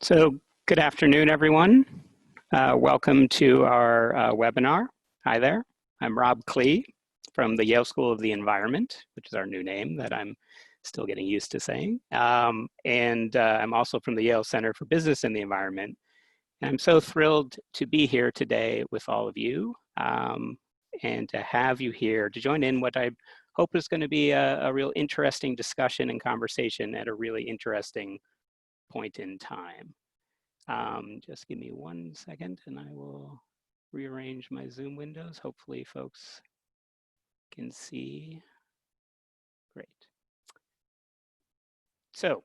So good afternoon, everyone. Welcome to our webinar. Hi there. I'm Rob Klee from the Yale School of the Environment, which is our new name that I'm still getting used to saying. I'm also from the Yale Center for Business and the Environment. And I'm so thrilled to be here today with all of you and to have you here to join in what I hope is going to be a real interesting discussion and conversation at a really interesting point in time. Just give me 1 second and I will rearrange my Zoom windows. Hopefully folks can see. Great. So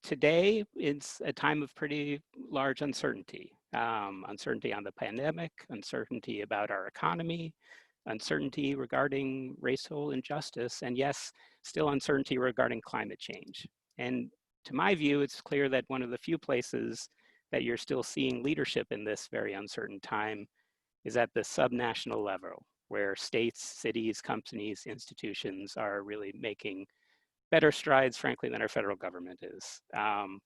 today it's a time of pretty large uncertainty. Uncertainty on the pandemic, uncertainty about our economy, uncertainty regarding racial injustice, and yes, still uncertainty regarding climate change. And to my view, it's clear that one of the few places that you're still seeing leadership in this very uncertain time is at the subnational level, where states, cities, companies, institutions are really making better strides, frankly, than our federal government is.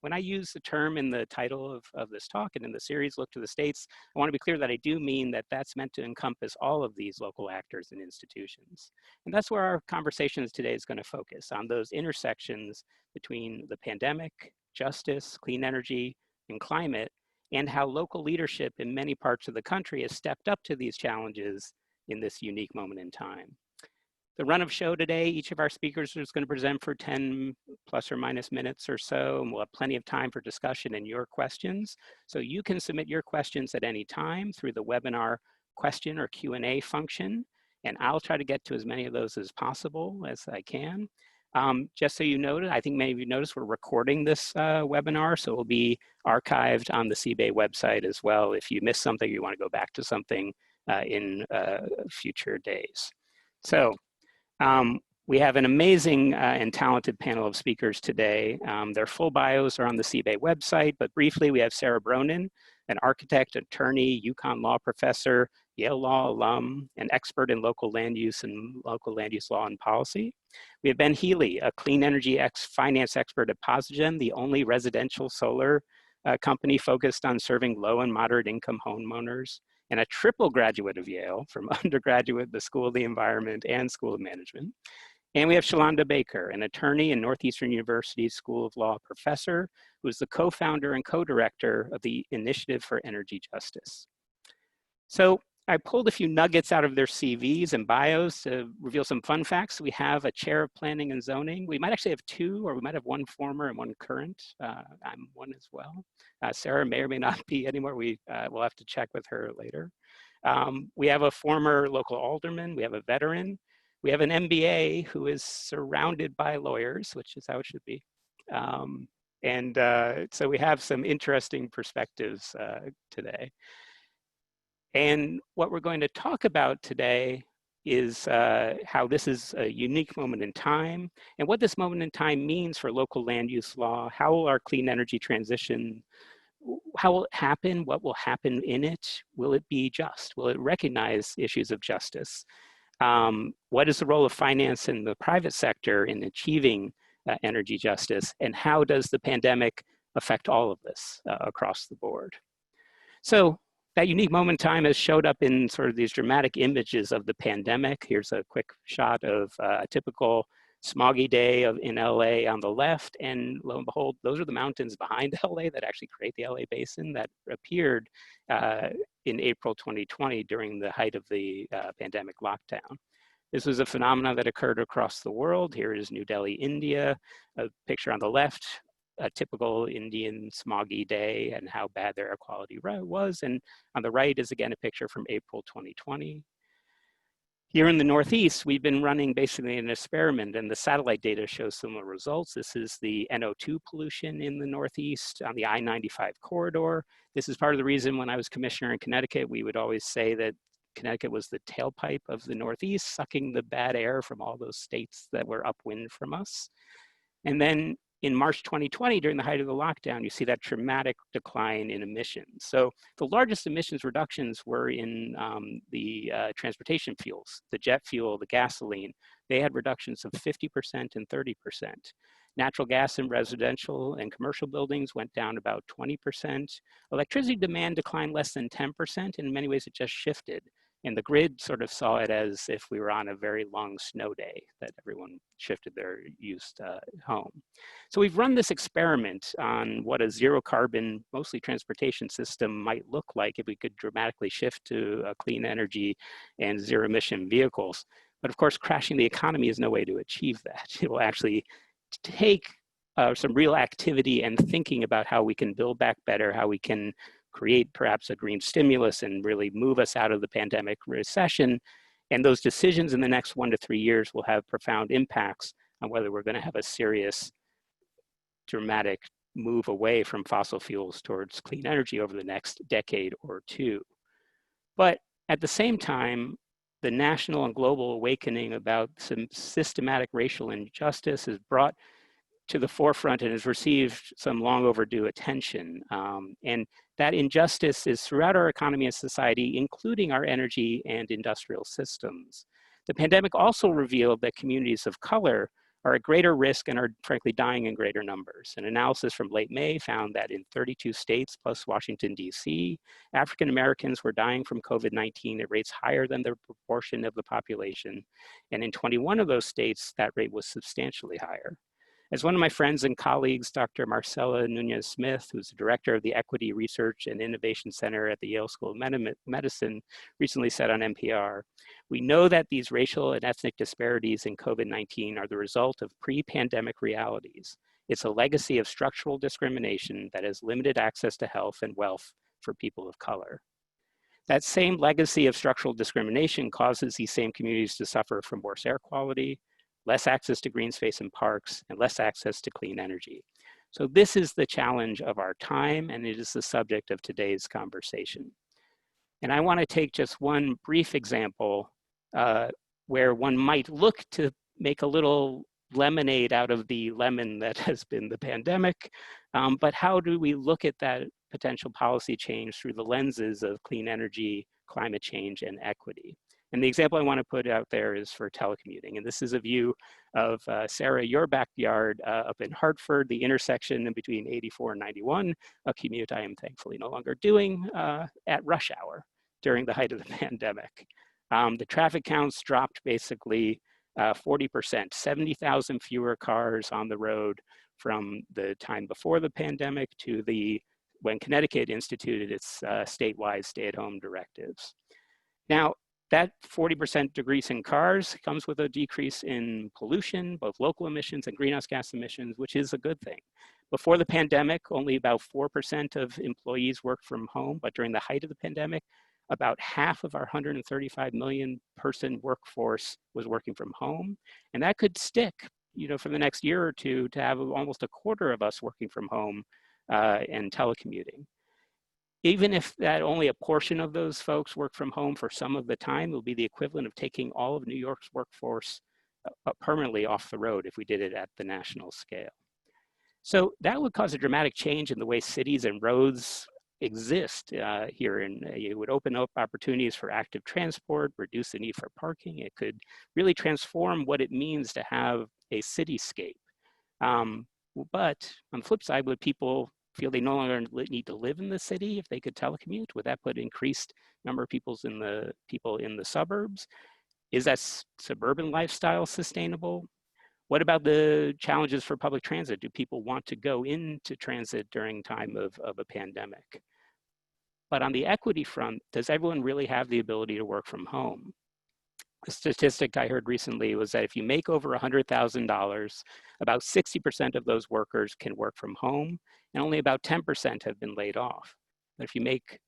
When I use the term in the title of this talk and in the series, Look to the States, I want to be clear that I do mean that that's meant to encompass all of these local actors and institutions. And that's where our conversations today is going to focus, on those intersections between the pandemic, justice, clean energy, and climate, and how local leadership in many parts of the country has stepped up to these challenges in this unique moment in time. The run of show today, each of our speakers is going to present for 10 plus or minus minutes or so, and we'll have plenty of time for discussion and your questions. So you can submit your questions at any time through the webinar question or Q&A function, and I'll try to get to as many of those as possible as I can. Just so you know, I think many of you noticed we're recording this webinar, so it will be archived on the CBAY website as well. If you missed something, you want to go back to something in future days. So we have an amazing and talented panel of speakers today. Their full bios are on the CBAY website, but briefly we have Sara Bronin, an architect, attorney, UCONN Law Professor, Yale Law alum, an expert in local land use and local land use law and policy. We have Ben Healey, a clean energy finance expert at Posigen, the only residential solar company focused on serving low and moderate income homeowners, and a triple graduate of Yale, from undergraduate, the School of the Environment, and School of Management. And we have Shalanda Baker, an attorney and Northeastern University School of Law Professor, who is the co-founder and co-director of the Initiative for Energy Justice. So I pulled a few nuggets out of their CVs and bios to reveal some fun facts. We have a chair of planning and zoning. We might actually have two, or we might have one former and one current. I'm one as well. Sara may or may not be anymore. We'll have to check with her later. We have a former local alderman. We have a veteran. We have an MBA who is surrounded by lawyers, which is how it should be. So we have some interesting perspectives today. And what we're going to talk about today is how this is a unique moment in time and what this moment in time means for local land use law. How will our clean energy transition, how will it happen? What will happen in it? Will it be just? Will it recognize issues of justice? What is the role of finance in the private sector in achieving energy justice? And how does the pandemic affect all of this across the board? So that unique moment in time has showed up in sort of these dramatic images of the pandemic. Here's a quick shot of a typical smoggy day in LA on the left, and lo and behold, those are the mountains behind LA that actually create the LA basin that appeared in April 2020 during the height of the pandemic lockdown. This was a phenomenon that occurred across the world. Here is New Delhi, India, a picture on the left, a typical Indian smoggy day and how bad their air quality was. And on the right is again a picture from April 2020. Here in the Northeast, we've been running basically an experiment, and the satellite data shows similar results. This is the NO2 pollution in the Northeast on the I-95 corridor. This is part of the reason when I was commissioner in Connecticut, we would always say that Connecticut was the tailpipe of the Northeast, sucking the bad air from all those states that were upwind from us. And then in March 2020, during the height of the lockdown, you see that dramatic decline in emissions. So the largest emissions reductions were in the transportation fuels, the jet fuel, the gasoline. They had reductions of 50% and 30%. Natural gas in residential and commercial buildings went down about 20%. Electricity demand declined less than 10%. In many ways, it just shifted. And the grid sort of saw it as if we were on a very long snow day that everyone shifted their use home. So we've run this experiment on what a zero carbon, mostly transportation system might look like if we could dramatically shift to clean energy and zero emission vehicles. But of course, crashing the economy is no way to achieve that. It will actually take some real activity and thinking about how we can build back better, how we can create perhaps a green stimulus and really move us out of the pandemic recession. And those decisions in the next 1 to 3 years will have profound impacts on whether we're going to have a serious, dramatic move away from fossil fuels towards clean energy over the next decade or two. But at the same time, the national and global awakening about some systematic racial injustice has brought to the forefront and has received some long overdue attention. And that injustice is throughout our economy and society, including our energy and industrial systems. The pandemic also revealed that communities of color are at greater risk and are frankly dying in greater numbers. An analysis from late May found that in 32 states plus Washington, DC, African Americans were dying from COVID-19 at rates higher than their proportion of the population. And in 21 of those states, that rate was substantially higher. As one of my friends and colleagues, Dr. Marcela Nunez-Smith, who's the director of the Equity Research and Innovation Center at the Yale School of Medicine, recently said on NPR, we know that these racial and ethnic disparities in COVID-19 are the result of pre-pandemic realities. It's a legacy of structural discrimination that has limited access to health and wealth for people of color. That same legacy of structural discrimination causes these same communities to suffer from worse air quality, less access to green space and parks, and less access to clean energy. So this is the challenge of our time, and it is the subject of today's conversation. And I want to take just one brief example where one might look to make a little lemonade out of the lemon that has been the pandemic, but how do we look at that potential policy change through the lenses of clean energy, climate change, and equity? And the example I want to put out there is for telecommuting. And this is a view of, Sara, your backyard up in Hartford, the intersection in between 84 and 91, a commute I am thankfully no longer doing at rush hour during the height of the pandemic. The traffic counts dropped basically 40%, 70,000 fewer cars on the road from the time before the pandemic to when Connecticut instituted its statewide stay-at-home directives. Now, that 40% decrease in cars comes with a decrease in pollution, both local emissions and greenhouse gas emissions, which is a good thing. Before the pandemic, only about 4% of employees worked from home, but during the height of the pandemic, about half of our 135 million person workforce was working from home. And that could stick, for the next year or two to have almost a quarter of us working from home and telecommuting. Even if that only a portion of those folks work from home for some of the time, it will be the equivalent of taking all of New York's workforce permanently off the road if we did it at the national scale. So that would cause a dramatic change in the way cities and roads exist here. And it would open up opportunities for active transport, reduce the need for parking. It could really transform what it means to have a cityscape. But on the flip side, would people feel they no longer need to live in the city if they could telecommute? Would that put increased number of people in the suburbs? Is that suburban lifestyle sustainable? What about the challenges for public transit? Do people want to go into transit during time of a pandemic? But on the equity front, does everyone really have the ability to work from home? A statistic I heard recently was that if you make over $100,000, about 60% of those workers can work from home, and only about 10% have been laid off. But if you make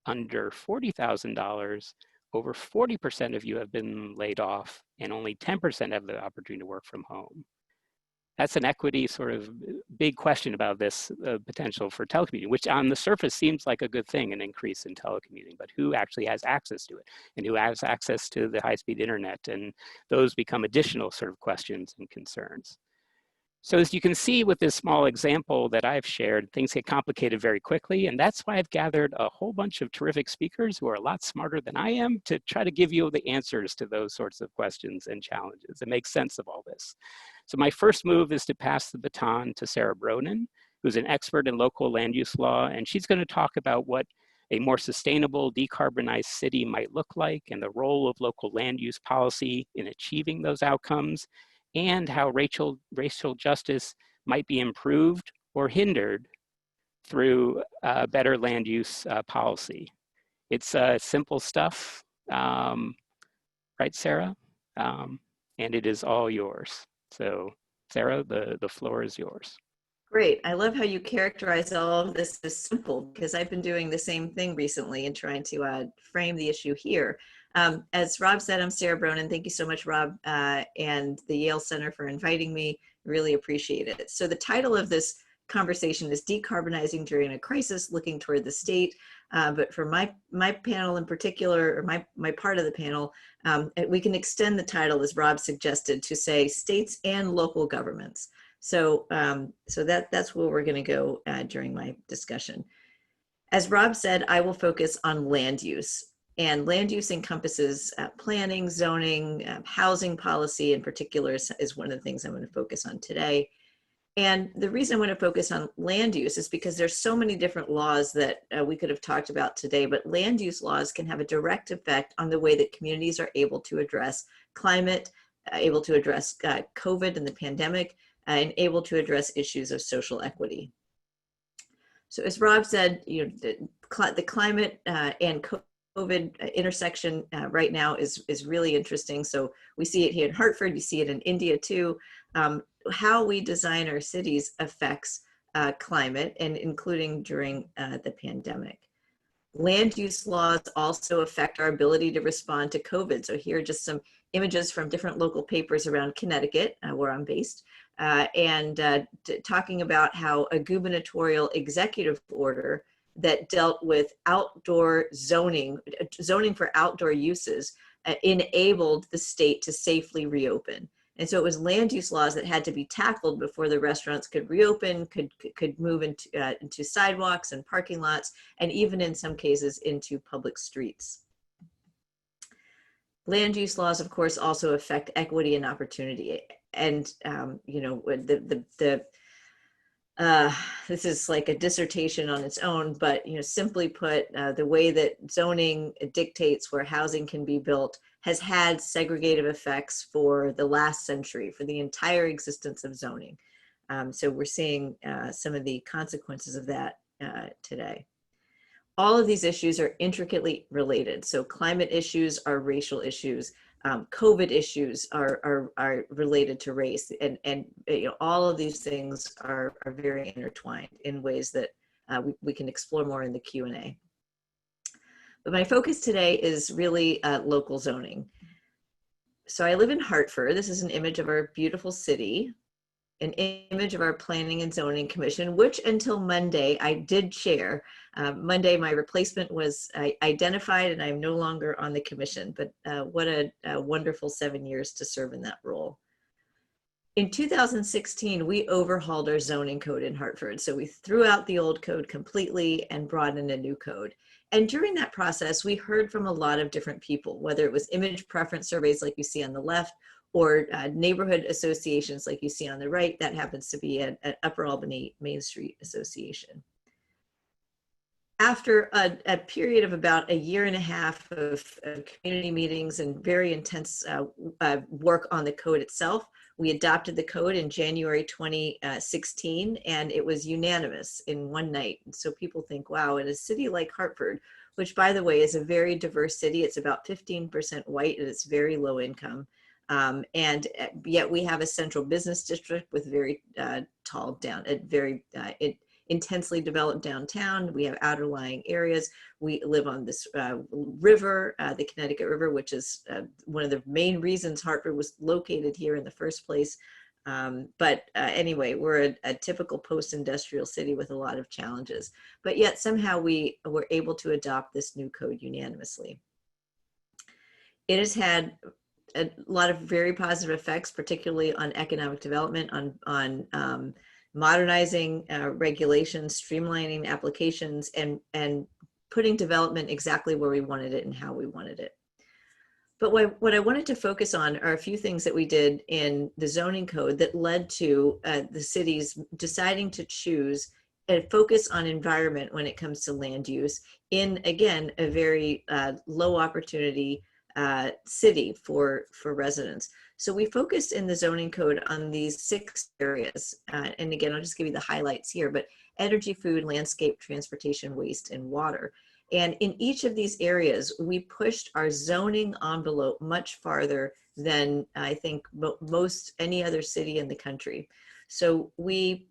under $40,000, over 40% of you have been laid off, and only 10% have the opportunity to work from home. That's an equity sort of big question about this potential for telecommuting, which on the surface seems like a good thing, an increase in telecommuting, but who actually has access to it and who has access to the high-speed internet? And those become additional sort of questions and concerns. So as you can see with this small example that I've shared, things get complicated very quickly. And that's why I've gathered a whole bunch of terrific speakers who are a lot smarter than I am to try to give you the answers to those sorts of questions and challenges and make sense of all this. So my first move is to pass the baton to Sara Bronin, who's an expert in local land use law. And she's going to talk about what a more sustainable, decarbonized city might look like and the role of local land use policy in achieving those outcomes, and how racial justice might be improved or hindered through better land use policy. It's simple stuff, right, Sara? And it is all yours. So Sara, the floor is yours. Great. I love how you characterize all of this as simple, because I've been doing the same thing recently and trying to frame the issue here. As Rob said, I'm Sara Bronin. Thank you so much, Rob, and the Yale Center for inviting me. Really appreciate it. So the title of this conversation is Decarbonizing During a Crisis, Looking Toward the State. But for my panel in particular, or my part of the panel, we can extend the title, as Rob suggested, to say states and local governments. So, that's where we're going to go during my discussion. As Rob said, I will focus on land use. And land use encompasses planning, zoning, housing policy in particular is one of the things I'm going to focus on today. And the reason I want to focus on land use is because there's so many different laws that we could have talked about today, but land use laws can have a direct effect on the way that communities are able to address climate, able to address COVID and the pandemic, and able to address issues of social equity. So as Rob said, the climate and COVID intersection right now is really interesting. So we see it here in Hartford, you see it in India too. How we design our cities affects climate, and including during the pandemic. Land use laws also affect our ability to respond to COVID. So here are just some images from different local papers around Connecticut, where I'm based, talking about how a gubernatorial executive order that dealt with outdoor zoning for outdoor uses, enabled the state to safely reopen. And so it was land use laws that had to be tackled before the restaurants could reopen, could move into sidewalks and parking lots, and even in some cases into public streets. Land use laws, of course, also affect equity and opportunity. And this is like a dissertation on its own, but simply put, the way that zoning dictates where housing can be built has had segregative effects for the last century, for the entire existence of zoning. So we're seeing some of the consequences of that today. All of these issues are intricately related. So climate issues are racial issues. COVID issues are related to race, and all of these things are very intertwined in ways that we can explore more in the Q&A. But my focus today is really local zoning. So I live in Hartford. This is an image of our beautiful city, an image of our Planning and Zoning Commission, which until Monday I did chair. Monday, my replacement was identified and I'm no longer on the commission, but what a wonderful 7 years to serve in that role. In 2016, we overhauled our zoning code in Hartford. So we threw out the old code completely and brought in a new code. And during that process, we heard from a lot of different people, whether it was image preference surveys like you see on the left, or neighborhood associations like you see on the right. That happens to be an Upper Albany Main Street Association. After a period of about 1.5 years of community meetings and very intense work on the code itself, we adopted the code in January 2016, and it was unanimous in one night. And so people think, wow, in a city like Hartford, which by the way is a very diverse city, it's about 15% white and it's very low income. And yet we have a central business district with very intensely developed downtown. We have outerlying areas. We live on this river, the Connecticut River, which is one of the main reasons Hartford was located here in the first place. Anyway, we're a typical post-industrial city with a lot of challenges, but yet somehow we were able to adopt this new code unanimously. It has had a lot of very positive effects, particularly on economic development, on modernizing regulations, streamlining applications, and putting development exactly where we wanted it and how we wanted it. But what I wanted to focus on are a few things that we did in the zoning code that led to the cities deciding to choose a focus on environment when it comes to land use in, again, a very low opportunity city for residents. So we focused in the zoning code on these 6 areas. And again, I'll just give you the highlights here, but energy, food, landscape, transportation, waste, and water. And in each of these areas, we pushed our zoning envelope much farther than I think most any other city in the country. So we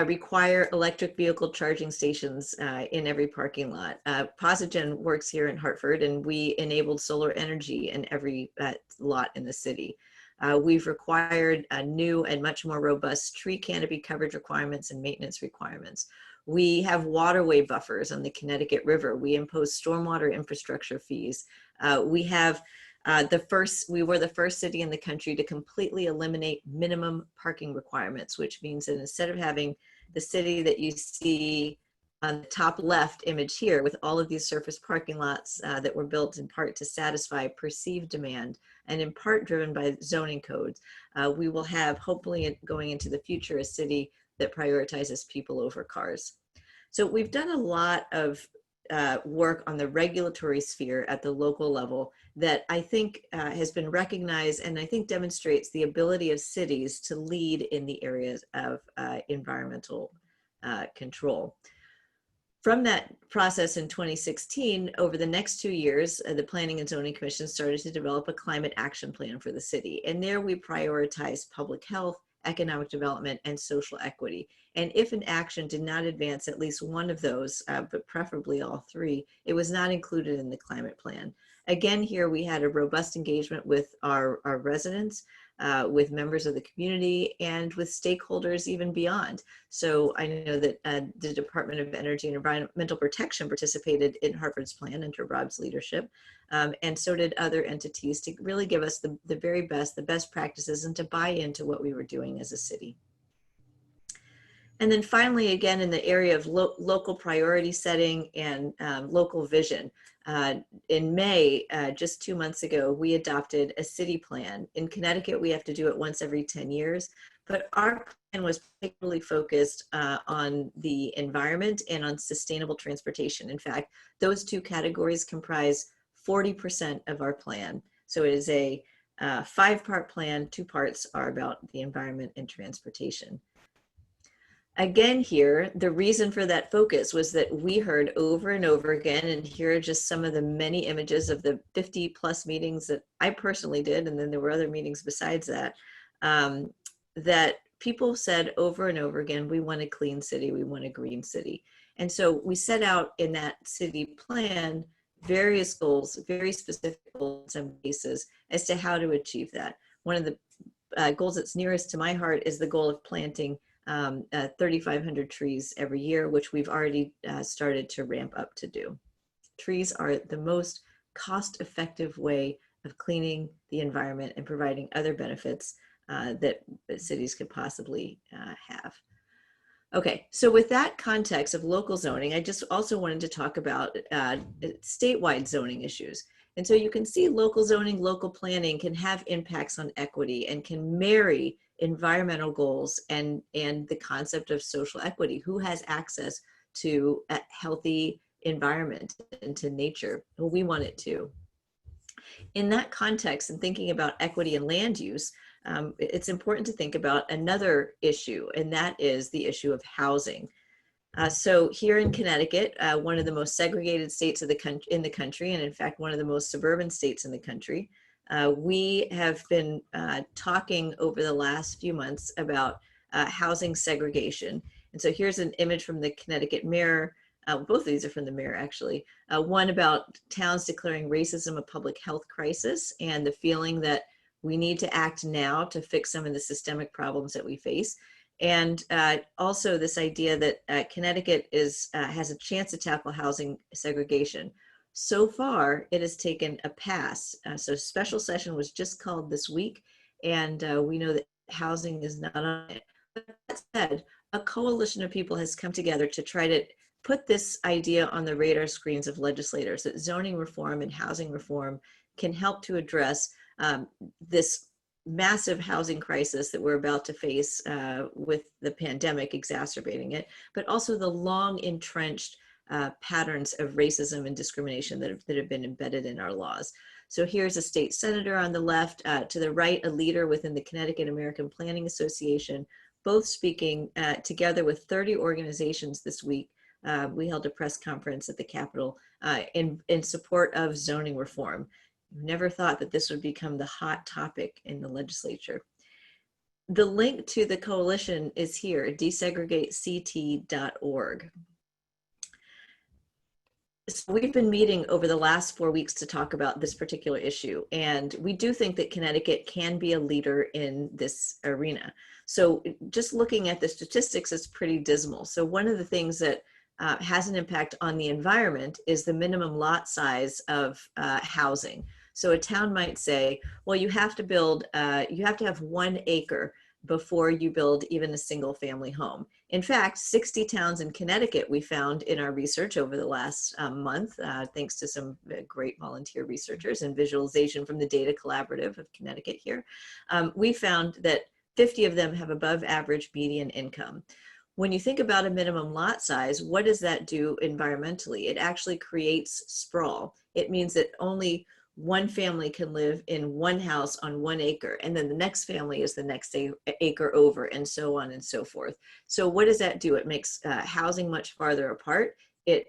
require electric vehicle charging stations in every parking lot. Posigen works here in Hartford, and we enabled solar energy in every lot in the city. We've required new and much more robust tree canopy coverage requirements and maintenance requirements. We have waterway buffers on the Connecticut River. We impose stormwater infrastructure fees. We were the first city in the country to completely eliminate minimum parking requirements, which means that instead of having the city that you see on the top left image here with all of these surface parking lots that were built in part to satisfy perceived demand and in part driven by zoning codes, we will have, hopefully going into the future, a city that prioritizes people over cars. So we've done a lot of work on the regulatory sphere at the local level that I think has been recognized and I think demonstrates the ability of cities to lead in the areas of environmental control. From that process in 2016, over the next 2 years, the Planning and Zoning Commission started to develop a climate action plan for the city. And there we prioritized public health, economic development, and social equity. And if an action did not advance at least one of those, but preferably all 3, it was not included in the climate plan. Again, here we had a robust engagement with our residents, with members of the community, and with stakeholders even beyond. So I know that the Department of Energy and Environmental Protection participated in Hartford's plan under Rob's leadership, and so did other entities to really give us the very best, the best practices, and to buy into what we were doing as a city. And then finally, again, in the area of local priority setting and local vision, in May, just 2 months ago, we adopted a city plan. In Connecticut, we have to do it once every 10 years, but our plan was particularly focused on the environment and on sustainable transportation. In fact, those 2 categories comprise 40% of our plan. So it is a 5-part plan. 2 parts are about the environment and transportation. Again here, the reason for that focus was that we heard over and over again, and here are just some of the many images of the 50+ meetings that I personally did, and then there were other meetings besides that, that people said over and over again, we want a clean city, we want a green city. And so we set out in that city plan various goals, very specific goals in some cases, as to how to achieve that. One of the goals that's nearest to my heart is the goal of planting 3,500 trees every year, which we've already started to ramp up to do. Trees are the most cost-effective way of cleaning the environment and providing other benefits that cities could possibly have. Okay, so with that context of local zoning, I just also wanted to talk about statewide zoning issues. And so you can see local zoning, local planning can have impacts on equity and can marry environmental goals and the concept of social equity. Who has access to a healthy environment and to nature? Well, we want it too. In that context, and thinking about equity and land use, it's important to think about another issue, and that is the issue of housing. So here in Connecticut, one of the most segregated states in the country, and in fact, one of the most suburban states in the country, we have been talking over the last few months about housing segregation. And so here's an image from the Connecticut Mirror. Both of these are from the Mirror, actually. One about towns declaring racism a public health crisis and the feeling that we need to act now to fix some of the systemic problems that we face. And also this idea that Connecticut has a chance to tackle housing segregation. So far, it has taken a pass. So special session was just called this week, and we know that housing is not on it. But that said, a coalition of people has come together to try to put this idea on the radar screens of legislators that zoning reform and housing reform can help to address this massive housing crisis that we're about to face with the pandemic exacerbating it, but also the long entrenched patterns of racism and discrimination that have been embedded in our laws. So here's a state senator on the left, to the right, a leader within the Connecticut American Planning Association, both speaking together with 30 organizations this week. We held a press conference at the Capitol in support of zoning reform. Never thought that this would become the hot topic in the legislature. The link to the coalition is here, desegregate.ct.org. So we've been meeting over the last 4 weeks to talk about this particular issue, and we do think that Connecticut can be a leader in this arena. So just looking at the statistics, it's pretty dismal. So one of the things that has an impact on the environment is the minimum lot size of housing. So a town might say, well, you have to build, you have to have 1 acre before you build even a single family home. In fact, 60 towns in Connecticut, we found in our research over the last month, thanks to some great volunteer researchers and visualization from the Data Collaborative of Connecticut here, we found that 50 of them have above average median income. When you think about a minimum lot size, what does that do environmentally? It actually creates sprawl. It means that only one family can live in one house on 1 acre, and then the next family is the next acre over, and so on and so forth. So what does that do? It makes housing much farther apart. It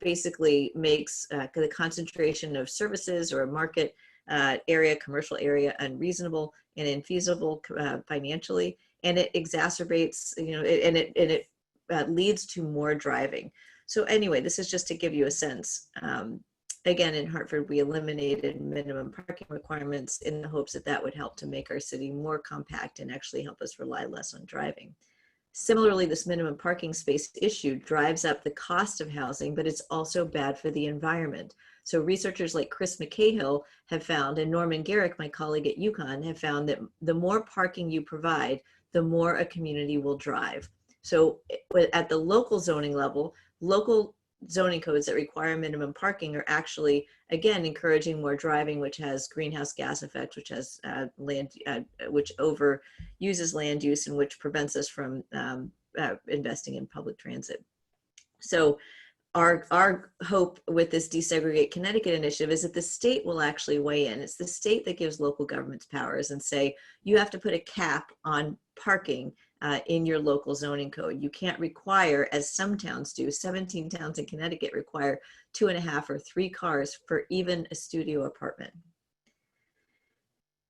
basically makes the concentration of services or a market area, commercial area, unreasonable and infeasible financially, and it exacerbates, it leads to more driving. So anyway, this is just to give you a sense. Again, in Hartford, we eliminated minimum parking requirements in the hopes that that would help to make our city more compact and actually help us rely less on driving. Similarly, this minimum parking space issue drives up the cost of housing, but it's also bad for the environment. So researchers like Chris McCahill have found, and Norman Garrick, my colleague at UConn, have found that the more parking you provide, the more a community will drive. So at the local zoning level, local zoning codes that require minimum parking are actually, again, encouraging more driving, which has greenhouse gas effects, which has which overuses land use, and which prevents us from investing in public transit. So our hope with this Desegregate Connecticut initiative is that the state will actually weigh in. It's the state that gives local governments powers and say, you have to put a cap on parking in your local zoning code. You can't require, as some towns do, 17 towns in Connecticut require 2.5 or 3 cars for even a studio apartment.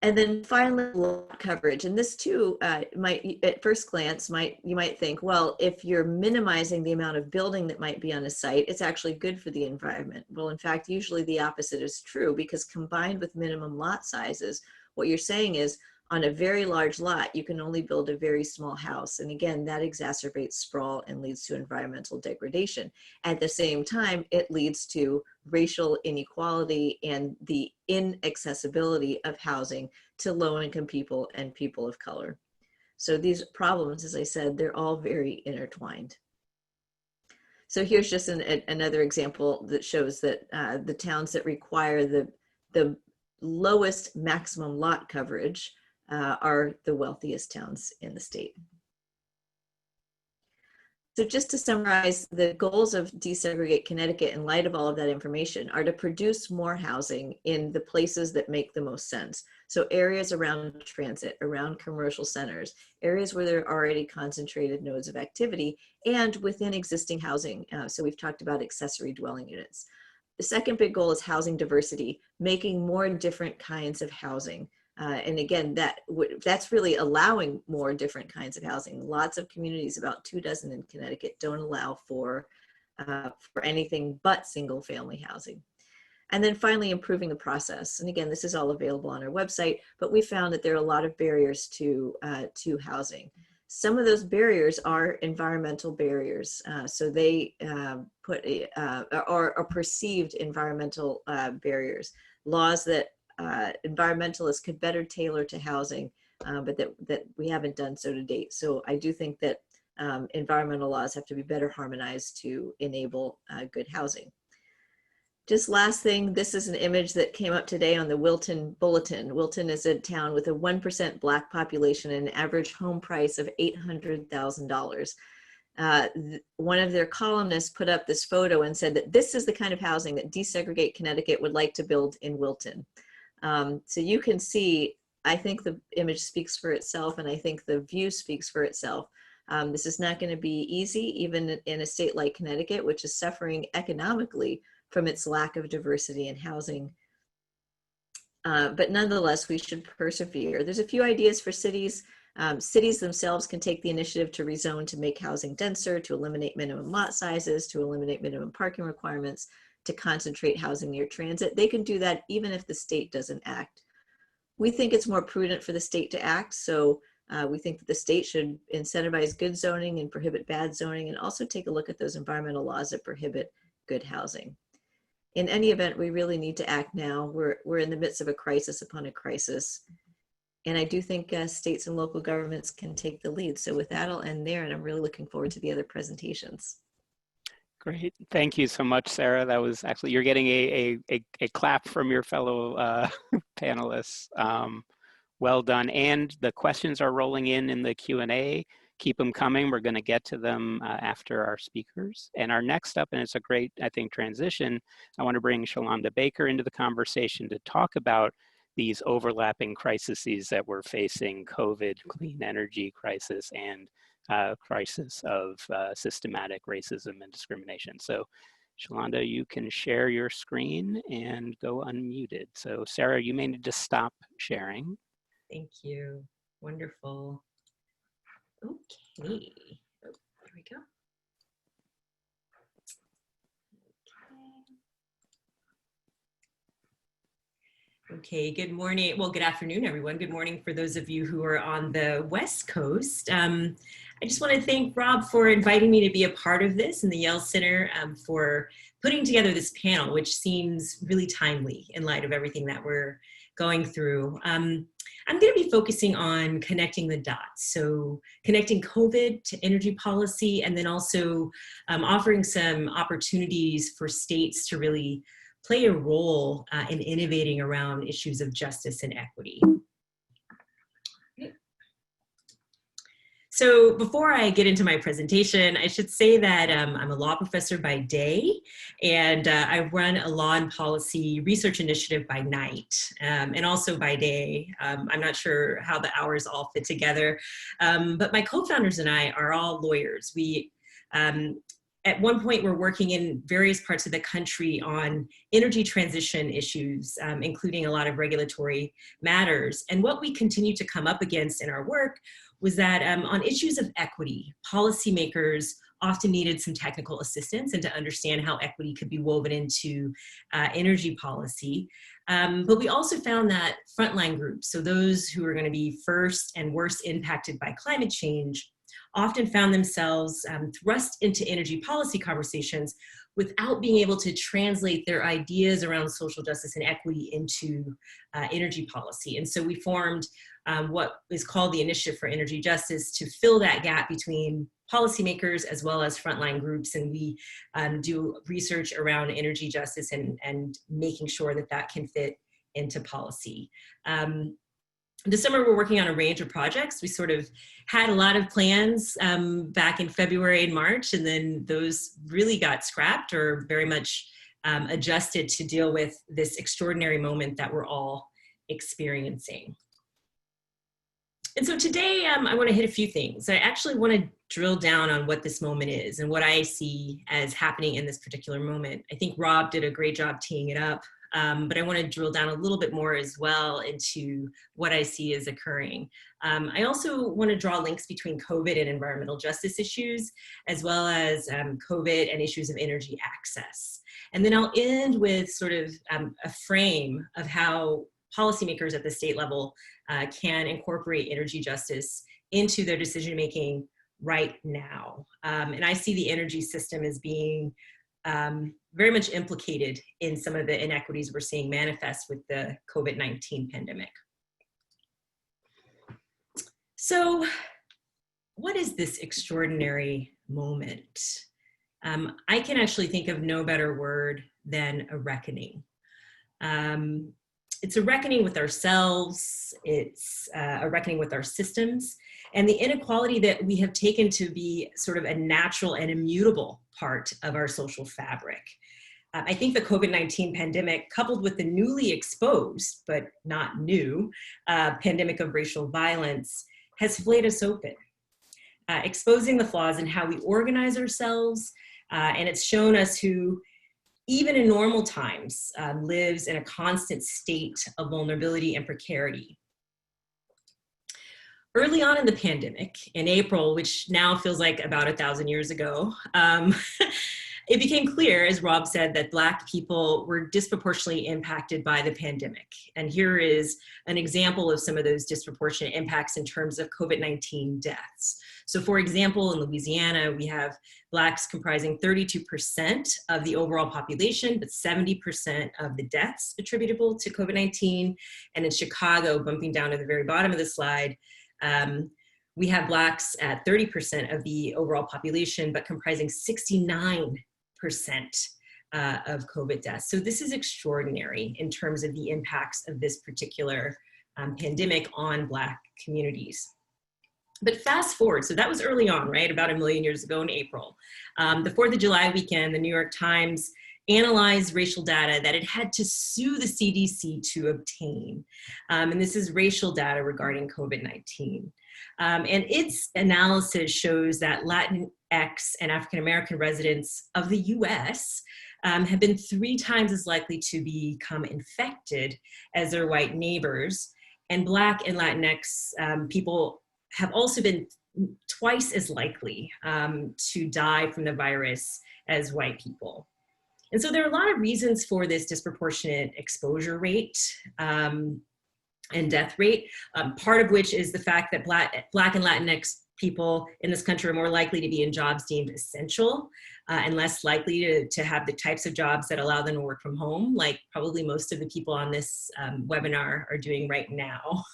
And then finally, lot coverage. And this too might, at first glance, you might think, well, if you're minimizing the amount of building that might be on a site, it's actually good for the environment. Well, in fact, usually the opposite is true, because combined with minimum lot sizes, what you're saying is, on a very large lot, you can only build a very small house. And again, that exacerbates sprawl and leads to environmental degradation. At the same time, it leads to racial inequality and the inaccessibility of housing to low-income people and people of color. So these problems, as I said, they're all very intertwined. So here's just another example that shows that the towns that require the lowest maximum lot coverage are the wealthiest towns in the state. So just to summarize, the goals of Desegregate Connecticut in light of all of that information are to produce more housing in the places that make the most sense. So areas around transit, around commercial centers, areas where there are already concentrated nodes of activity, and within existing housing. So we've talked about accessory dwelling units. The second big goal is housing diversity, making more different kinds of housing. And again, that's really allowing more different kinds of housing. Lots of communities, about 24 in Connecticut, don't allow for anything but single family housing. And then finally, improving the process. And again, this is all available on our website, but we found that there are a lot of barriers to housing. some of those barriers are environmental barriers. So they are perceived environmental barriers, laws that environmentalists could better tailor to housing, but that we haven't done so to date. So I do think that environmental laws have to be better harmonized to enable good housing. Just last thing, this is an image that came up today on the Wilton Bulletin. Wilton is a town with a 1% Black population and an average home price of $800,000. One of their columnists put up this photo and said that this is the kind of housing that Desegregate Connecticut would like to build in Wilton. So you can see, I think the image speaks for itself, and I think the view speaks for itself. This is not going to be easy, even in a state like Connecticut, which is suffering economically from its lack of diversity in housing. But nonetheless, we should persevere. There's a few ideas for cities. Cities themselves can take the initiative to rezone to make housing denser, to eliminate minimum lot sizes, to eliminate minimum parking requirements, to concentrate housing near transit. They can do that even if the state doesn't act. We think it's more prudent for the state to act, so we think that the state should incentivize good zoning and prohibit bad zoning, and also take a look at those environmental laws that prohibit good housing. In any event, we really need to act now. We're in the midst of a crisis upon a crisis. And I do think states and local governments can take the lead. So with that, I'll end there, and I'm really looking forward to the other presentations. Great. Thank you so much, Sara. That was actually, you're getting a clap from your fellow panelists. Well done. And the questions are rolling in the Q&A. Keep them coming. We're going to get to them after our speakers. And our next up, and it's a great, I think, transition, I want to bring Shalanda Baker into the conversation to talk about these overlapping crises that we're facing: COVID, clean energy crisis, and crisis of systematic racism and discrimination. So Shalanda, you can share your screen and go unmuted. So Sara, you may need to stop sharing. Thank you. Wonderful. Okay. Oh, there we go. Okay, good morning. Well, good afternoon, everyone. Good morning for those of you who are on the West Coast. I just want to thank Rob for inviting me to be a part of this, and the Yale Center for putting together this panel, which seems really timely in light of everything that we're going through. I'm going to be focusing on connecting the dots. So connecting COVID to energy policy, and then also offering some opportunities for states to really play a role in innovating around issues of justice and equity. So before I get into my presentation, I should say that I'm a law professor by day, and I run a law and policy research initiative by night, and also by day. I'm not sure how the hours all fit together, but my co-founders and I are all lawyers. We, at one point, we're working in various parts of the country on energy transition issues, including a lot of regulatory matters. And what we continue to come up against in our work was that on issues of equity, policymakers often needed some technical assistance and to understand how equity could be woven into energy policy. But we also found that frontline groups, so those who are going to be first and worst impacted by climate change, often found themselves thrust into energy policy conversations without being able to translate their ideas around social justice and equity into energy policy. And so we formed what is called the Initiative for Energy Justice to fill that gap between policymakers as well as frontline groups. And we do research around energy justice and making sure that that can fit into policy. This summer, we're working on a range of projects. We sort of had a lot of plans back in February and March, and then those really got scrapped or very much adjusted to deal with this extraordinary moment that we're all experiencing. And so today, I want to hit a few things. I actually want to drill down on what this moment is and what I see as happening in this particular moment. I think Rob did a great job teeing it up. But I want to drill down a little bit more as well into what I see as occurring. I also want to draw links between COVID and environmental justice issues, as well as COVID and issues of energy access. And then I'll end with sort of a frame of how policymakers at the state level can incorporate energy justice into their decision-making right now. And I see the energy system as being very much implicated in some of the inequities we're seeing manifest with the COVID-19 pandemic. So what is this extraordinary moment? I can actually think of no better word than a reckoning. It's a reckoning with ourselves, it's a reckoning with our systems, and the inequality that we have taken to be sort of a natural and immutable part of our social fabric. I think the COVID-19 pandemic, coupled with the newly exposed, but not new, pandemic of racial violence, has flayed us open, exposing the flaws in how we organize ourselves, and it's shown us who, even in normal times, lives in a constant state of vulnerability and precarity. Early on in the pandemic, in April, which now feels like about 1,000 years ago, it became clear, as Rob said, that Black people were disproportionately impacted by the pandemic. And here is an example of some of those disproportionate impacts in terms of COVID-19 deaths. So for example, in Louisiana, we have Blacks comprising 32% of the overall population, but 70% of the deaths attributable to COVID-19. And in Chicago, bumping down to the very bottom of the slide, we have Blacks at 30% of the overall population, but comprising 69% of COVID deaths. So this is extraordinary in terms of the impacts of this particular pandemic on Black communities. But fast forward, so that was early on, right? About 1 million years ago in April. The 4th of July weekend, the New York Times analyzed racial data that it had to sue the CDC to obtain. And this is racial data regarding COVID-19. And its analysis shows that Latinx and African-American residents of the US have been 3 times as likely to become infected as their white neighbors. And Black and Latinx people have also been twice as likely to die from the virus as white people. And so there are a lot of reasons for this disproportionate exposure rate and death rate, part of which is the fact that Black and Latinx people in this country are more likely to be in jobs deemed essential and less likely to have the types of jobs that allow them to work from home, like probably most of the people on this webinar are doing right now.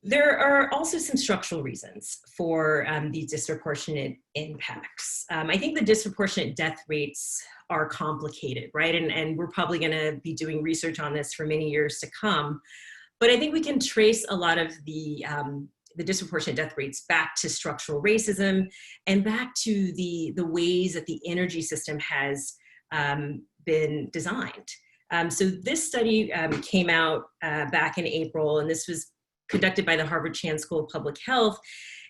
There are also some structural reasons for these disproportionate impacts. I think the disproportionate death rates are complicated, right? And we're probably gonna be doing research on this for many years to come. But I think we can trace a lot of the disproportionate death rates back to structural racism and back to the ways that the energy system has been designed. So this study came out back in April, and this was conducted by the Harvard Chan School of Public Health.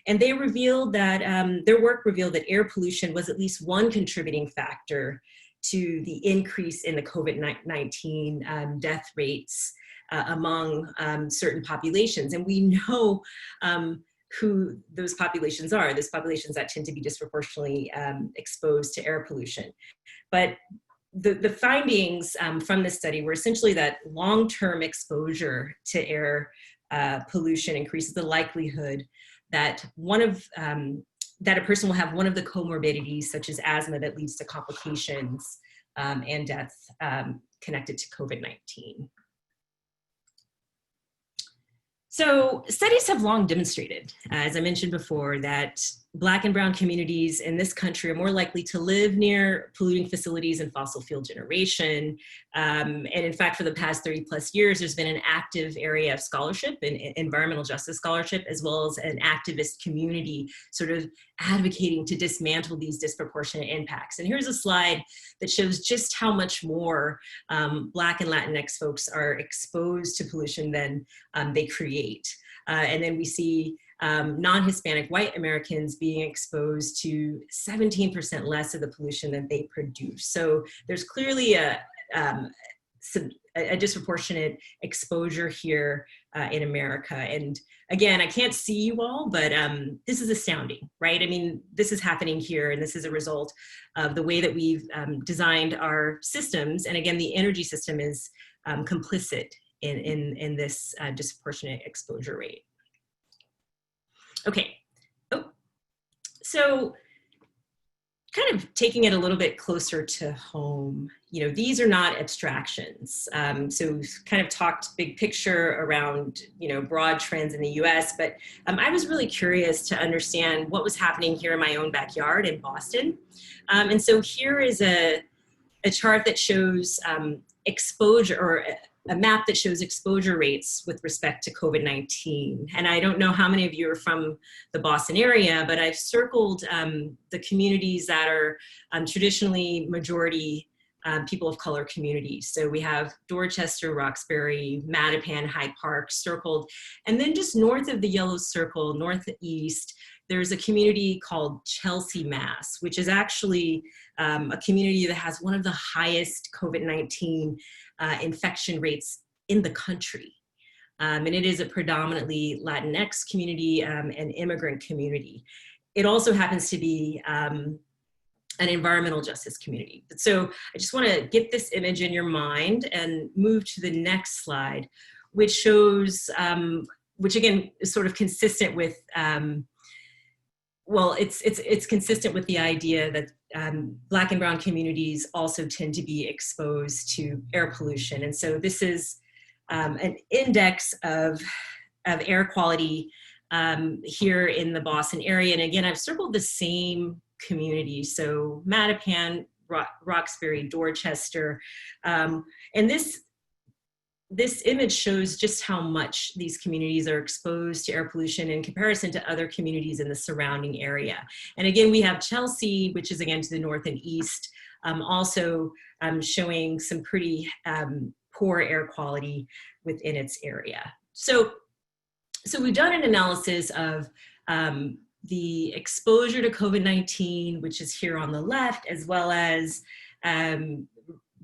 And they revealed that, their work revealed that air pollution was at least one contributing factor to the increase in the COVID-19 death rates among certain populations. And we know who those populations are. Those populations that tend to be disproportionately exposed to air pollution. But the findings from this study were essentially that long-term exposure to air pollution increases the likelihood that that a person will have one of the comorbidities, such as asthma, that leads to complications and death connected to COVID-19. So studies have long demonstrated, as I mentioned before, that Black and brown communities in this country are more likely to live near polluting facilities and fossil fuel generation. And in fact, for the past 30+ years, there's been an active area of scholarship and environmental justice scholarship, as well as an activist community sort of advocating to dismantle these disproportionate impacts. And here's a slide that shows just how much more Black and Latinx folks are exposed to pollution than they create. And then we see non-Hispanic white Americans being exposed to 17% less of the pollution that they produce. So there's clearly a disproportionate exposure here in America. And again, I can't see you all, but this is astounding, right? I mean, this is happening here, and this is a result of the way that we've designed our systems. And again, the energy system is complicit in this disproportionate exposure rate. Okay, so kind of taking it a little bit closer to home, these are not abstractions. So we've kind of talked big picture around, broad trends in the US, but I was really curious to understand what was happening here in my own backyard in Boston. And so here is a chart that shows exposure, or a map that shows exposure rates with respect to COVID-19. And I don't know how many of you are from the Boston area, but I've circled the communities that are traditionally majority people of color communities. So we have Dorchester, Roxbury, Mattapan, Hyde Park circled. And then just north of the yellow circle, northeast, there's a community called Chelsea, Mass, which is actually a community that has one of the highest COVID-19 infection rates in the country. And it is a predominantly Latinx community and immigrant community. It also happens to be an environmental justice community. So I just want to get this image in your mind and move to the next slide, which shows, which again is sort of consistent with, it's consistent with the idea that Black and brown communities also tend to be exposed to air pollution. And so this is an index of air quality here in the Boston area. And again, I've circled the same community. So Mattapan, Roxbury, Dorchester. And this image shows just how much these communities are exposed to air pollution in comparison to other communities in the surrounding area. And again, we have Chelsea, which is again to the north and east, also showing some pretty poor air quality within its area. So we've done an analysis of the exposure to COVID-19, which is here on the left, as well as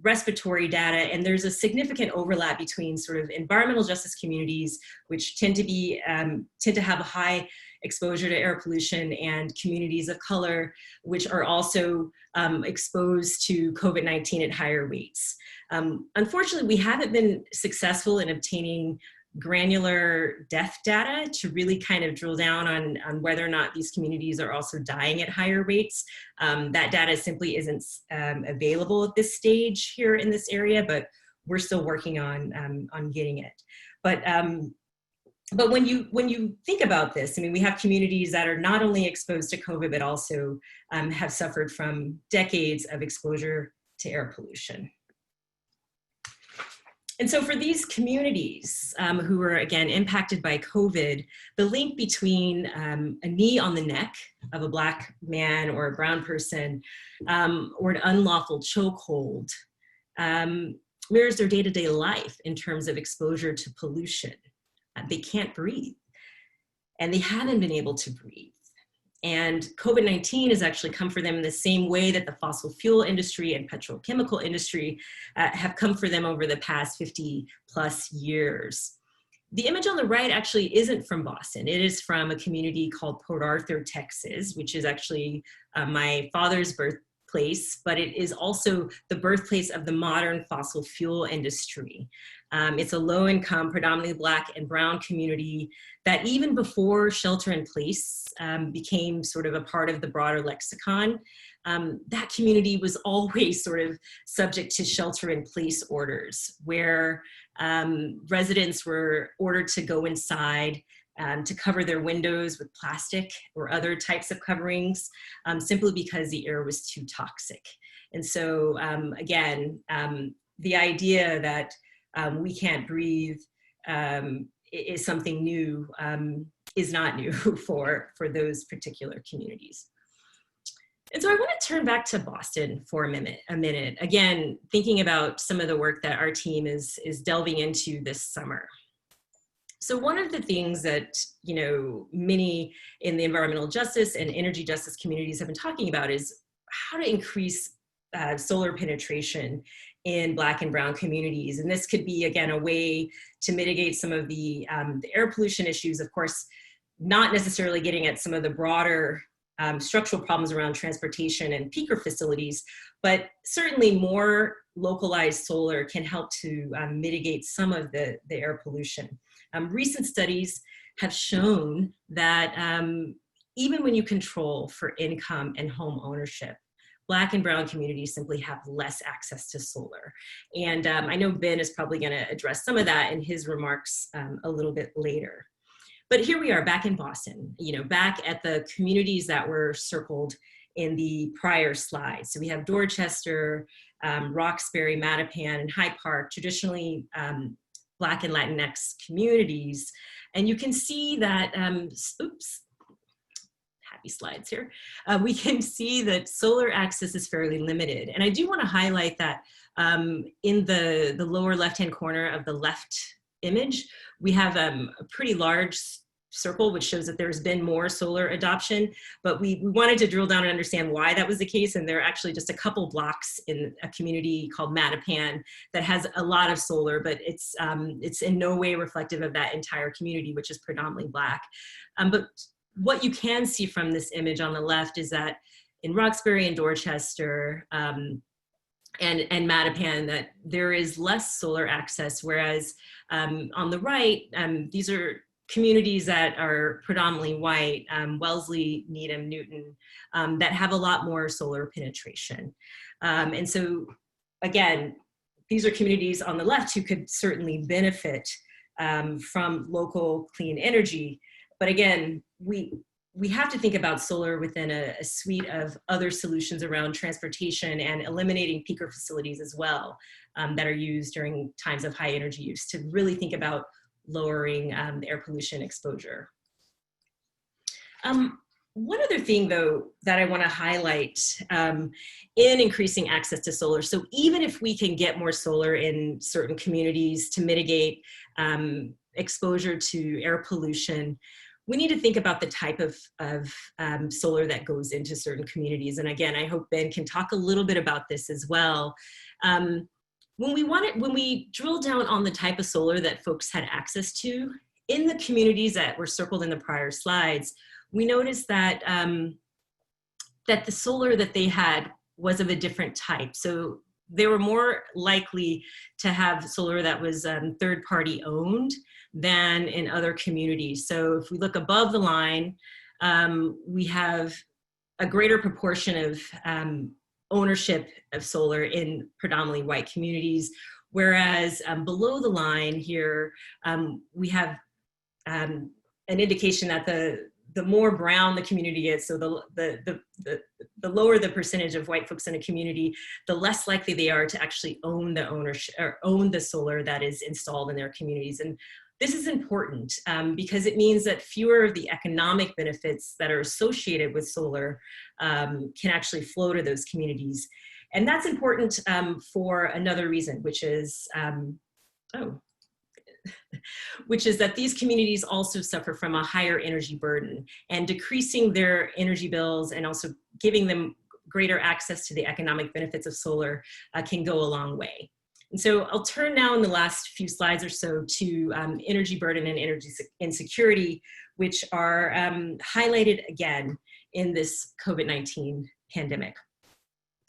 respiratory data, and there's a significant overlap between sort of environmental justice communities, which tend to have a high exposure to air pollution, and communities of color, which are also exposed to COVID-19 at higher rates. Unfortunately, we haven't been successful in obtaining granular death data to really kind of drill down on whether or not these communities are also dying at higher rates. That data simply isn't available at this stage here in this area, but we're still working on getting it. But when you think about this, I mean, we have communities that are not only exposed to COVID, but also have suffered from decades of exposure to air pollution. And so for these communities who were, again, impacted by COVID, the link between a knee on the neck of a Black man or a brown person or an unlawful chokehold mirrors their day-to-day life in terms of exposure to pollution. They can't breathe, and they haven't been able to breathe. And COVID-19 has actually come for them in the same way that the fossil fuel industry and petrochemical industry have come for them over the past 50 plus years. The image on the right actually isn't from Boston. It is from a community called Port Arthur, Texas, which is actually my father's birthplace, but it is also the birthplace of the modern fossil fuel industry. It's a low-income, predominantly Black and brown community that even before shelter in place became sort of a part of the broader lexicon, that community was always sort of subject to shelter in place orders, where residents were ordered to go inside to cover their windows with plastic or other types of coverings, simply because the air was too toxic. And so again, the idea that we can't breathe is something new, is not new for those particular communities. And so I want to turn back to Boston for a minute. Again, thinking about some of the work that our team is delving into this summer. So one of the things that, many in the environmental justice and energy justice communities have been talking about is how to increase solar penetration in Black and brown communities. And this could be, again, a way to mitigate some of the air pollution issues, of course, not necessarily getting at some of the broader structural problems around transportation and peaker facilities, but certainly more localized solar can help to mitigate some of the air pollution. Recent studies have shown that even when you control for income and home ownership, Black and brown communities simply have less access to solar. And I know Ben is probably going to address some of that in his remarks a little bit later. But here we are back in Boston, back at the communities that were circled in the prior slide. So we have Dorchester, Roxbury, Mattapan, and Hyde Park, traditionally Black and Latinx communities. And you can see that, happy slides here. We can see that solar access is fairly limited. And I do want to highlight that in the lower left-hand corner of the left image, we have a pretty large circle, which shows that there's been more solar adoption, but we wanted to drill down and understand why that was the case. And there are actually just a couple blocks in a community called Mattapan that has a lot of solar, but it's in no way reflective of that entire community, which is predominantly Black. But what you can see from this image on the left is that in Roxbury and Dorchester and Mattapan, that there is less solar access, whereas on the right, these are communities that are predominantly white, Wellesley, Needham, Newton, that have a lot more solar penetration. And so again, these are communities on the left who could certainly benefit from local clean energy. But again, we have to think about solar within a suite of other solutions around transportation and eliminating peaker facilities as well that are used during times of high energy use to really think about lowering the air pollution exposure. One other thing though that I want to highlight in increasing access to solar, so even if we can get more solar in certain communities to mitigate exposure to air pollution, we need to think about the type of solar that goes into certain communities. And again, I hope Ben can talk a little bit about this as well. When we drill down on the type of solar that folks had access to in the communities that were circled in the prior slides, we noticed that that the solar that they had was of a different type. So they were more likely to have solar that was third-party owned than in other communities. So if we look above the line, we have a greater proportion of ownership of solar in predominantly white communities, whereas below the line here, we have an indication that the more brown the community is, so the lower the percentage of white folks in a community, the less likely they are to actually own the ownership or own the solar that is installed in their communities. And this is important because it means that fewer of the economic benefits that are associated with solar can actually flow to those communities. And that's important for another reason, which is, which is that these communities also suffer from a higher energy burden, and decreasing their energy bills and also giving them greater access to the economic benefits of solar can go a long way. And so I'll turn now in the last few slides or so to energy burden and energy insecurity, which are highlighted again in this COVID-19 pandemic.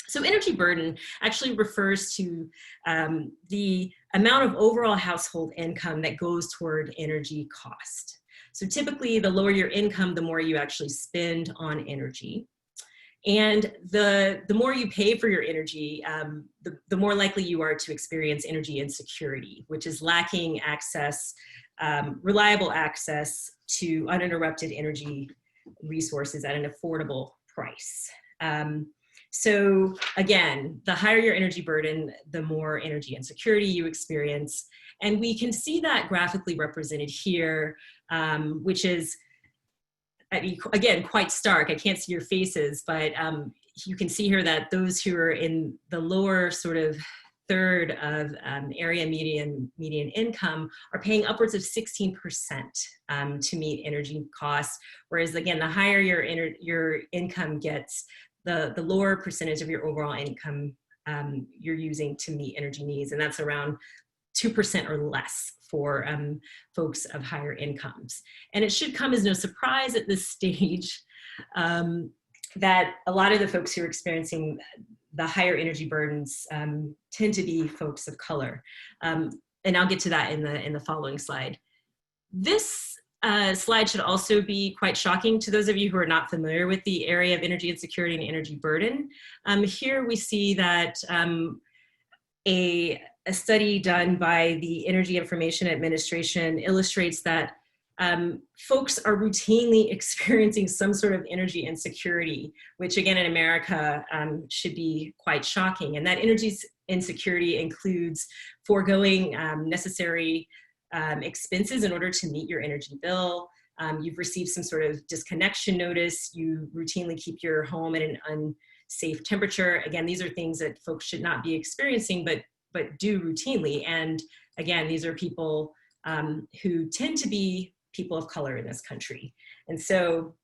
So energy burden actually refers to the amount of overall household income that goes toward energy cost. So typically, the lower your income, the more you actually spend on energy. And the more you pay for your energy, the more likely you are to experience energy insecurity, which is lacking access, reliable access to uninterrupted energy resources at an affordable price. So again, the higher your energy burden, the more energy insecurity you experience. And we can see that graphically represented here, which is, again, quite stark. I can't see your faces, but you can see here that those who are in the lower sort of third of area median income are paying upwards of 16% to meet energy costs. Whereas again, the higher your income gets, the lower percentage of your overall income you're using to meet energy needs. And that's around 2% or less for folks of higher incomes. And it should come as no surprise at this stage that a lot of the folks who are experiencing the higher energy burdens tend to be folks of color. And I'll get to that in the following slide. This slide should also be quite shocking to those of you who are not familiar with the area of energy insecurity and energy burden. Here we see that a study done by the Energy Information Administration illustrates that folks are routinely experiencing some sort of energy insecurity, which again in America should be quite shocking. And that energy insecurity includes foregoing necessary expenses in order to meet your energy bill. You've received some sort of disconnection notice. You routinely keep your home at an unsafe temperature. Again, these are things that folks should not be experiencing, but do routinely. And again, these are people who tend to be people of color in this country. And so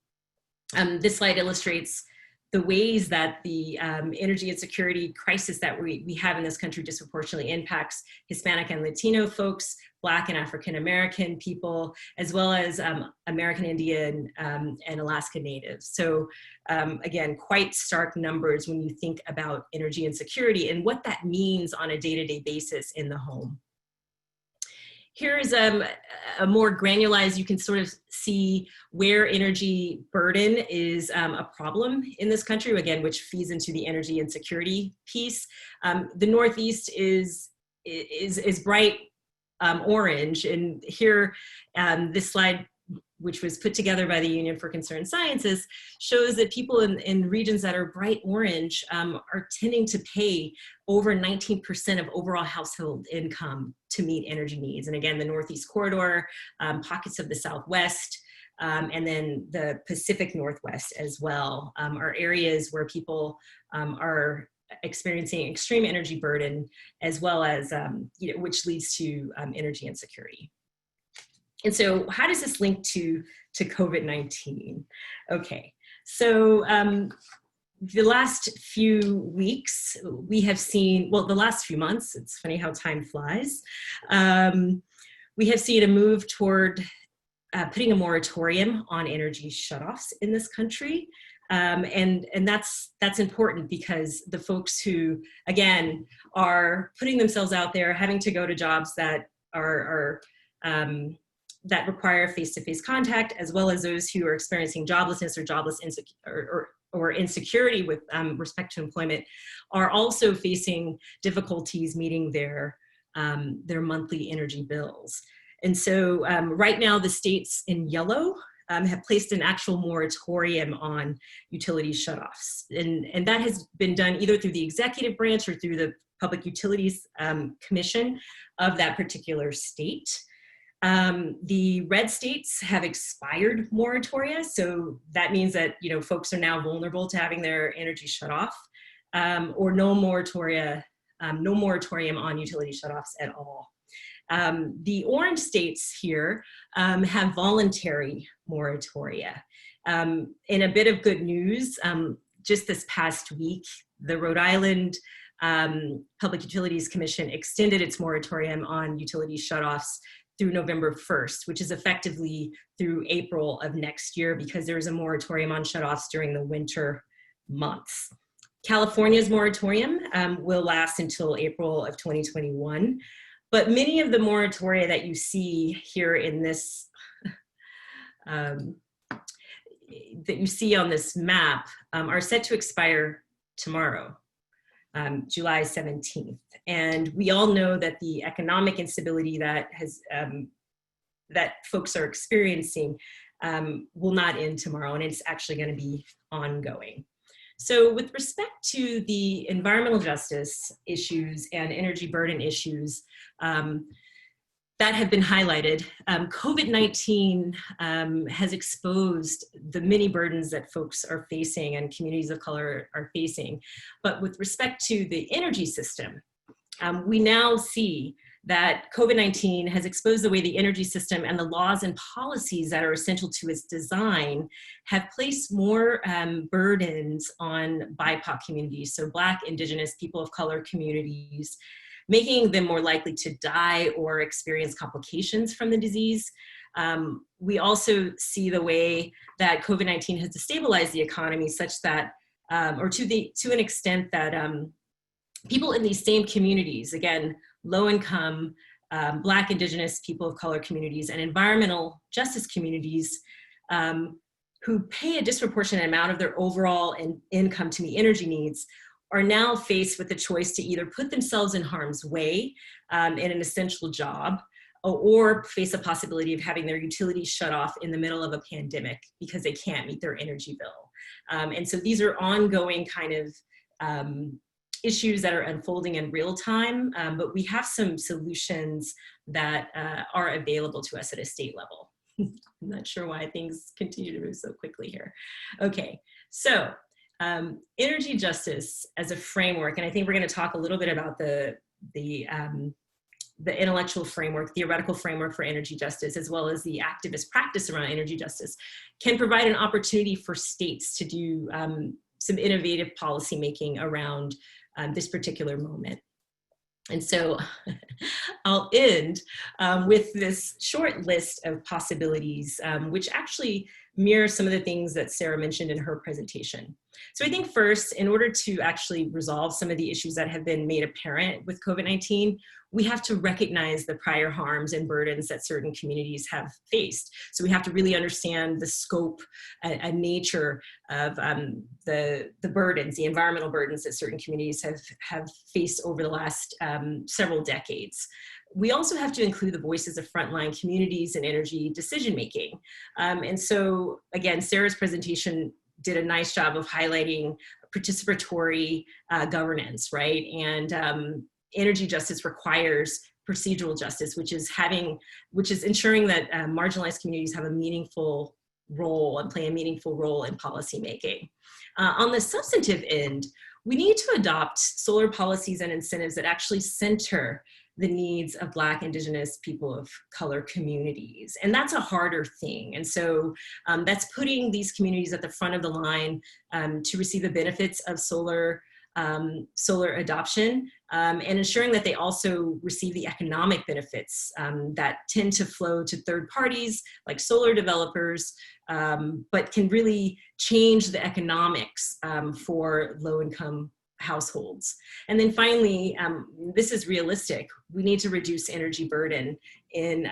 this slide illustrates the ways that the energy insecurity crisis that we have in this country disproportionately impacts Hispanic and Latino folks, Black and African American people, as well as American Indian and Alaska Natives. So again, quite stark numbers when you think about energy insecurity and what that means on a day-to-day basis in the home. Here is a more granularized, you can sort of see where energy burden is a problem in this country, again, which feeds into the energy insecurity piece. The Northeast is bright orange, and here this slide, which was put together by the Union for Concerned Sciences, shows that people in regions that are bright orange are tending to pay over 19% of overall household income to meet energy needs. And again, the Northeast corridor, pockets of the Southwest, and then the Pacific Northwest as well, are areas where people are experiencing extreme energy burden, as well as, which leads to energy insecurity. And so how does this link to COVID-19? Okay, so the last few weeks, we have seen, well, the last few months, it's funny how time flies, we have seen a move toward putting a moratorium on energy shutoffs in this country. And that's important because the folks who, again, are putting themselves out there, having to go to jobs that that require face-to-face contact, as well as those who are experiencing joblessness or insecurity with respect to employment, are also facing difficulties meeting their monthly energy bills. And so right now, the states in yellow have placed an actual moratorium on utility shutoffs. And that has been done either through the executive branch or through the Public Utilities Commission of that particular state. The red states have expired moratoria, so that means that folks are now vulnerable to having their energy shut off, or no moratorium on utility shutoffs at all. The orange states here have voluntary moratoria. In a bit of good news, just this past week, the Rhode Island Public Utilities Commission extended its moratorium on utility shutoffs through November 1st, which is effectively through April of next year, because there is a moratorium on shutoffs during the winter months. California's moratorium will last until April of 2021, but many of the moratoria that you see here in this, that you see on this map are set to expire tomorrow, July 17th. And we all know that the economic instability that that folks are experiencing will not end tomorrow, and it's actually going to be ongoing. So with respect to the environmental justice issues and energy burden issues that have been highlighted, COVID-19 has exposed the many burdens that folks are facing and communities of color are facing. But with respect to the energy system, we now see that COVID-19 has exposed the way the energy system and the laws and policies that are essential to its design have placed more burdens on BIPOC communities, so Black, Indigenous, people of color communities, making them more likely to die or experience complications from the disease. We also see the way that COVID-19 has destabilized the economy such that or to an extent that people in these same communities, again, low income, Black, Indigenous, people of color communities, and environmental justice communities who pay a disproportionate amount of their overall income to meet energy needs, are now faced with the choice to either put themselves in harm's way in an essential job, or face a possibility of having their utilities shut off in the middle of a pandemic because they can't meet their energy bill. And so these are ongoing kind of issues that are unfolding in real time, but we have some solutions that are available to us at a state level. I'm not sure why things continue to move so quickly here. Okay, so energy justice as a framework, and I think we're going to talk a little bit about the intellectual framework, theoretical framework for energy justice, as well as the activist practice around energy justice, can provide an opportunity for states to do some innovative policymaking around this particular moment. And so I'll end with this short list of possibilities, which actually mirror some of the things that Sara mentioned in her presentation. So I think first, in order to actually resolve some of the issues that have been made apparent with COVID-19, we have to recognize the prior harms and burdens that certain communities have faced. So we have to really understand the scope and nature of the burdens, the environmental burdens that certain communities have faced over the last several decades. We also have to include the voices of frontline communities in energy decision-making. And so again, Sara's presentation did a nice job of highlighting participatory governance, right? And energy justice requires procedural justice, which is ensuring that marginalized communities have a meaningful role and play a meaningful role in policymaking. On the substantive end, we need to adopt solar policies and incentives that actually center the needs of Black, Indigenous, people of color communities. And that's a harder thing. And so that's putting these communities at the front of the line to receive the benefits of solar adoption, and ensuring that they also receive the economic benefits that tend to flow to third parties like solar developers, but can really change the economics for low-income households. And then finally, this is realistic. We need to reduce energy burden in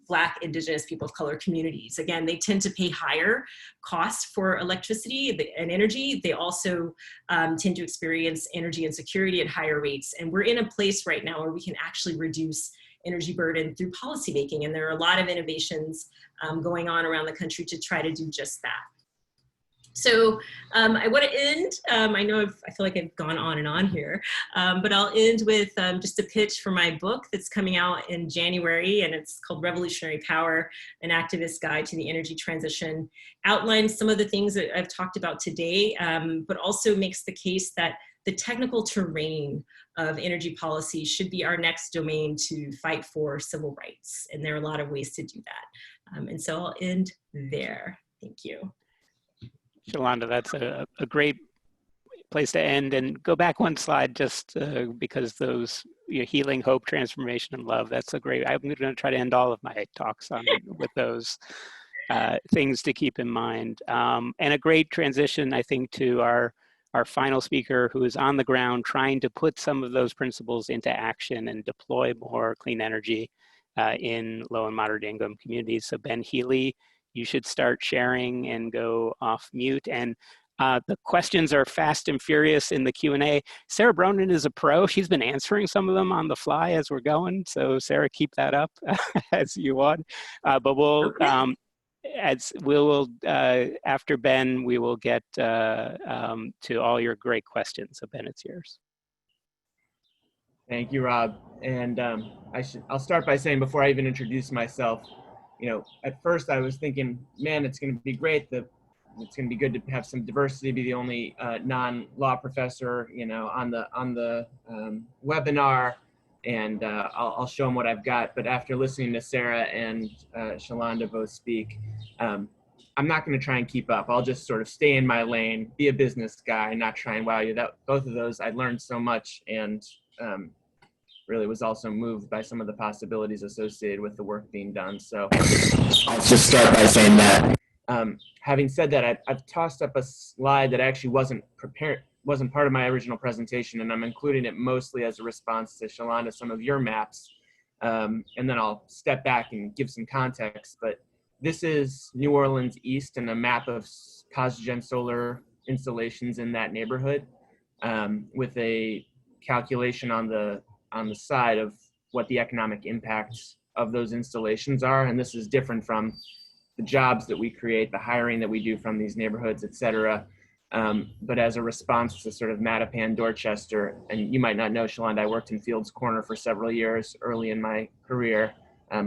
Black, Indigenous, people of color communities. Again, they tend to pay higher costs for electricity and energy. They also tend to experience energy insecurity at higher rates. And we're in a place right now where we can actually reduce energy burden through policymaking. And there are a lot of innovations going on around the country to try to do just that. So I want to end, I feel like I've gone on and on here, but I'll end with just a pitch for my book that's coming out in January, and it's called Revolutionary Power, An Activist Guide to the Energy Transition. Outlines some of the things that I've talked about today, but also makes the case that the technical terrain of energy policy should be our next domain to fight for civil rights. And there are a lot of ways to do that. And so I'll end there. Thank you. Shalanda, that's a great place to end. And go back one slide just because those healing, hope, transformation, and love, that's a great, I'm going to try to end all of my talks with those things to keep in mind. And a great transition, I think, to our final speaker who is on the ground trying to put some of those principles into action and deploy more clean energy in low and moderate income communities. So Ben Healey, you should start sharing and go off mute. And the questions are fast and furious in the Q&A. Sara Bronin is a pro. She's been answering some of them on the fly as we're going. So Sara, keep that up as you want. But we'll, after Ben, we will get to all your great questions. So Ben, it's yours. Thank you, Rob. And I'll start by saying, before I even introduce myself, at first I was thinking, man, it's going to be great. It's going to be good to have some diversity, be the only non-law professor, on the webinar, and I'll show them what I've got. But after listening to Sara and Shalanda both speak, I'm not going to try and keep up. I'll just sort of stay in my lane, be a business guy, not try and wow you. Both of those, I learned so much, and really was also moved by some of the possibilities associated with the work being done. So I'll just start by saying that. Having said that, I've tossed up a slide that actually wasn't part of my original presentation, and I'm including it mostly as a response to Shalanda, some of your maps. And then I'll step back and give some context. But this is New Orleans East and a map of Posigen solar installations in that neighborhood, with a calculation on the side of what the economic impacts of those installations are. And this is different from the jobs that we create, the hiring that we do from these neighborhoods, et cetera. But as a response to sort of Mattapan, Dorchester, and you might not know, Shalanda, I worked in Fields Corner for several years early in my career,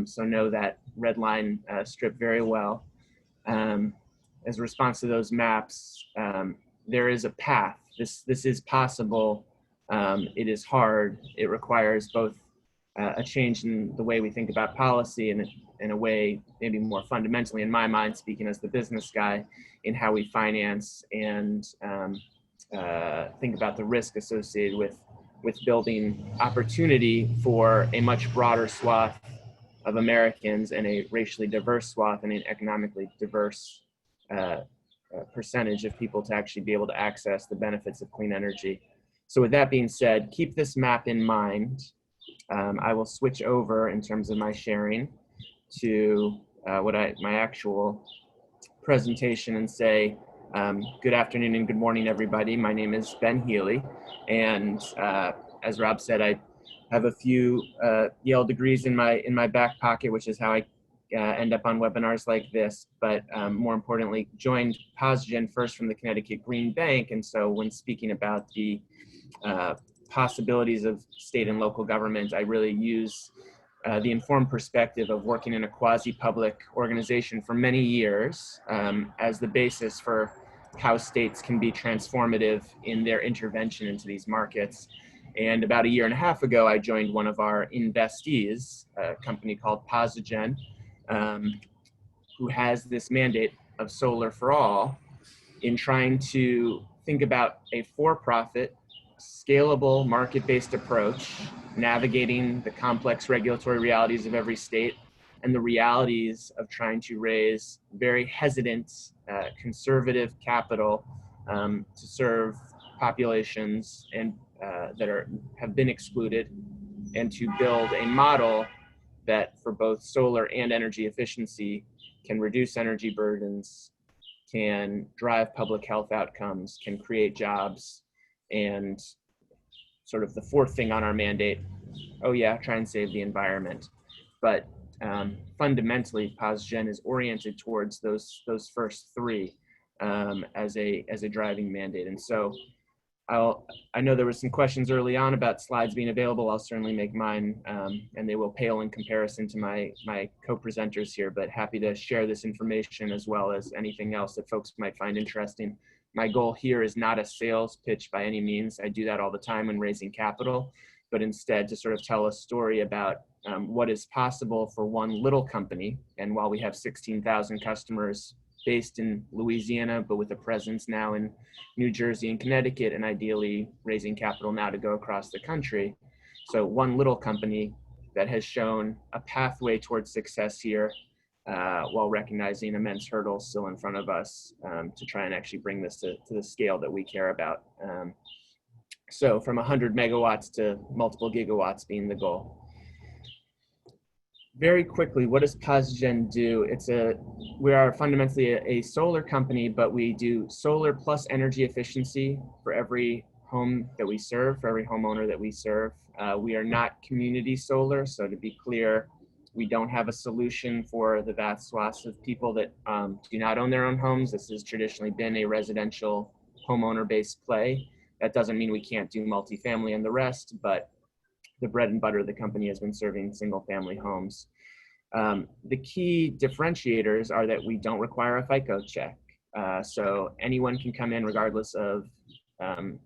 so know that red line strip very well. As a response to those maps, there is a path. This is possible. It is hard. It requires both a change in the way we think about policy and in a way maybe more fundamentally, in my mind, speaking as the business guy, in how we finance and think about the risk associated with building opportunity for a much broader swath of Americans and a racially diverse swath and an economically diverse percentage of people to actually be able to access the benefits of clean energy. So with that being said, keep this map in mind. I will switch over in terms of my sharing to my actual presentation and say, good afternoon and good morning, everybody. My name is Ben Healey, and as Rob said, I have a few Yale degrees in my back pocket, which is how I end up on webinars like this. But more importantly, joined Posigen first from the Connecticut Green Bank, and so when speaking about the possibilities of state and local government, I really use the informed perspective of working in a quasi-public organization for many years as the basis for how states can be transformative in their intervention into these markets. And about a year and a half ago, I joined one of our investees, a company called Posigen, who has this mandate of solar for all in trying to think about a for-profit, scalable, market-based approach, navigating the complex regulatory realities of every state and the realities of trying to raise very hesitant, conservative capital to serve populations and that have been excluded, and to build a model that for both solar and energy efficiency can reduce energy burdens, can drive public health outcomes, can create jobs, and sort of the fourth thing on our mandate, oh yeah, try and save the environment. But fundamentally, Posigen is oriented towards those first three as a driving mandate. And so I know there were some questions early on about slides being available. I'll certainly make mine, and they will pale in comparison to my co-presenters here, but happy to share this information as well as anything else that folks might find interesting. My goal here is not a sales pitch by any means. I do that all the time when raising capital, but instead to sort of tell a story about what is possible for one little company. And while we have 16,000 customers based in Louisiana, but with a presence now in New Jersey and Connecticut, and ideally raising capital now to go across the country. So one little company that has shown a pathway towards success here, while recognizing immense hurdles still in front of us to try and actually bring this to the scale that we care about. So from 100 megawatts to multiple gigawatts being the goal. Very quickly, what does Posigen do? We are fundamentally a solar company, but we do solar plus energy efficiency for every home that we serve, for every homeowner that we serve. We are not community solar, so to be clear, we don't have a solution for the vast swaths of people that do not own their own homes. This has traditionally been a residential homeowner-based play. That doesn't mean we can't do multifamily and the rest, but the bread and butter of the company has been serving single-family homes. The key differentiators are that we don't require a FICO check. So anyone can come in regardless of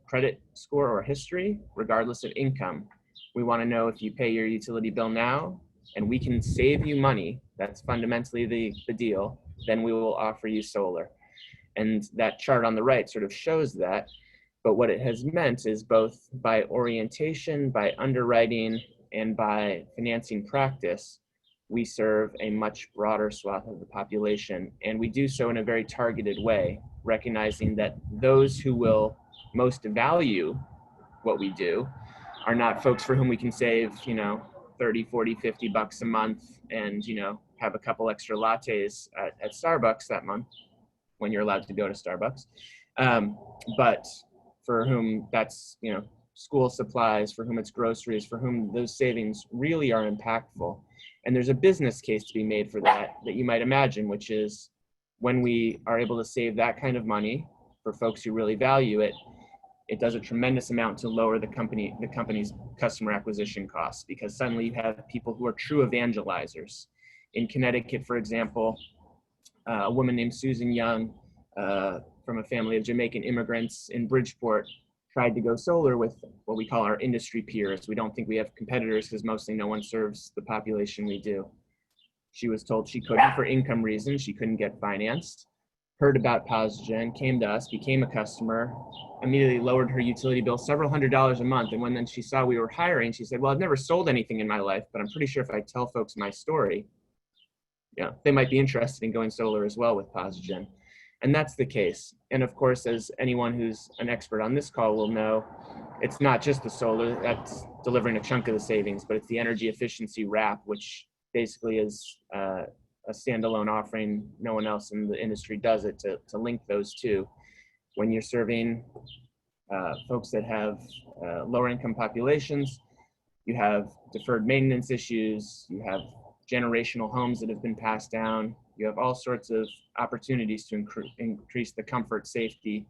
credit score or history, regardless of income. We want to know if you pay your utility bill now, and we can save you money, that's fundamentally the deal, then we will offer you solar. And that chart on the right sort of shows that. But what it has meant is both by orientation, by underwriting, and by financing practice, we serve a much broader swath of the population, and we do so in a very targeted way, recognizing that those who will most value what we do are not folks for whom we can save, 30, 40, 50 bucks a month and, have a couple extra lattes at Starbucks that month when you're allowed to go to Starbucks. But for whom that's, school supplies, for whom it's groceries, for whom those savings really are impactful. And there's a business case to be made for that you might imagine, which is when we are able to save that kind of money for folks who really value it, it does a tremendous amount to lower the company's customer acquisition costs, because suddenly you have people who are true evangelizers. In Connecticut, for example, a woman named Susan Young from a family of Jamaican immigrants in Bridgeport tried to go solar with what we call our industry peers. We don't think we have competitors because mostly no one serves the population we do. She was told she couldn't for income reasons. She couldn't get financed. Heard about Posigen, came to us, became a customer, immediately lowered her utility bill several $100s a month. And when then she saw we were hiring, she said, well, I've never sold anything in my life, but I'm pretty sure if I tell folks my story, they might be interested in going solar as well with Posigen. And that's the case. And of course, as anyone who's an expert on this call will know, it's not just the solar that's delivering a chunk of the savings, but it's the energy efficiency wrap, which basically is a standalone offering. No one else in the industry does it to link those two. When you're serving folks that have lower income populations, you have deferred maintenance issues, you have generational homes that have been passed down, you have all sorts of opportunities to increase the comfort, safety,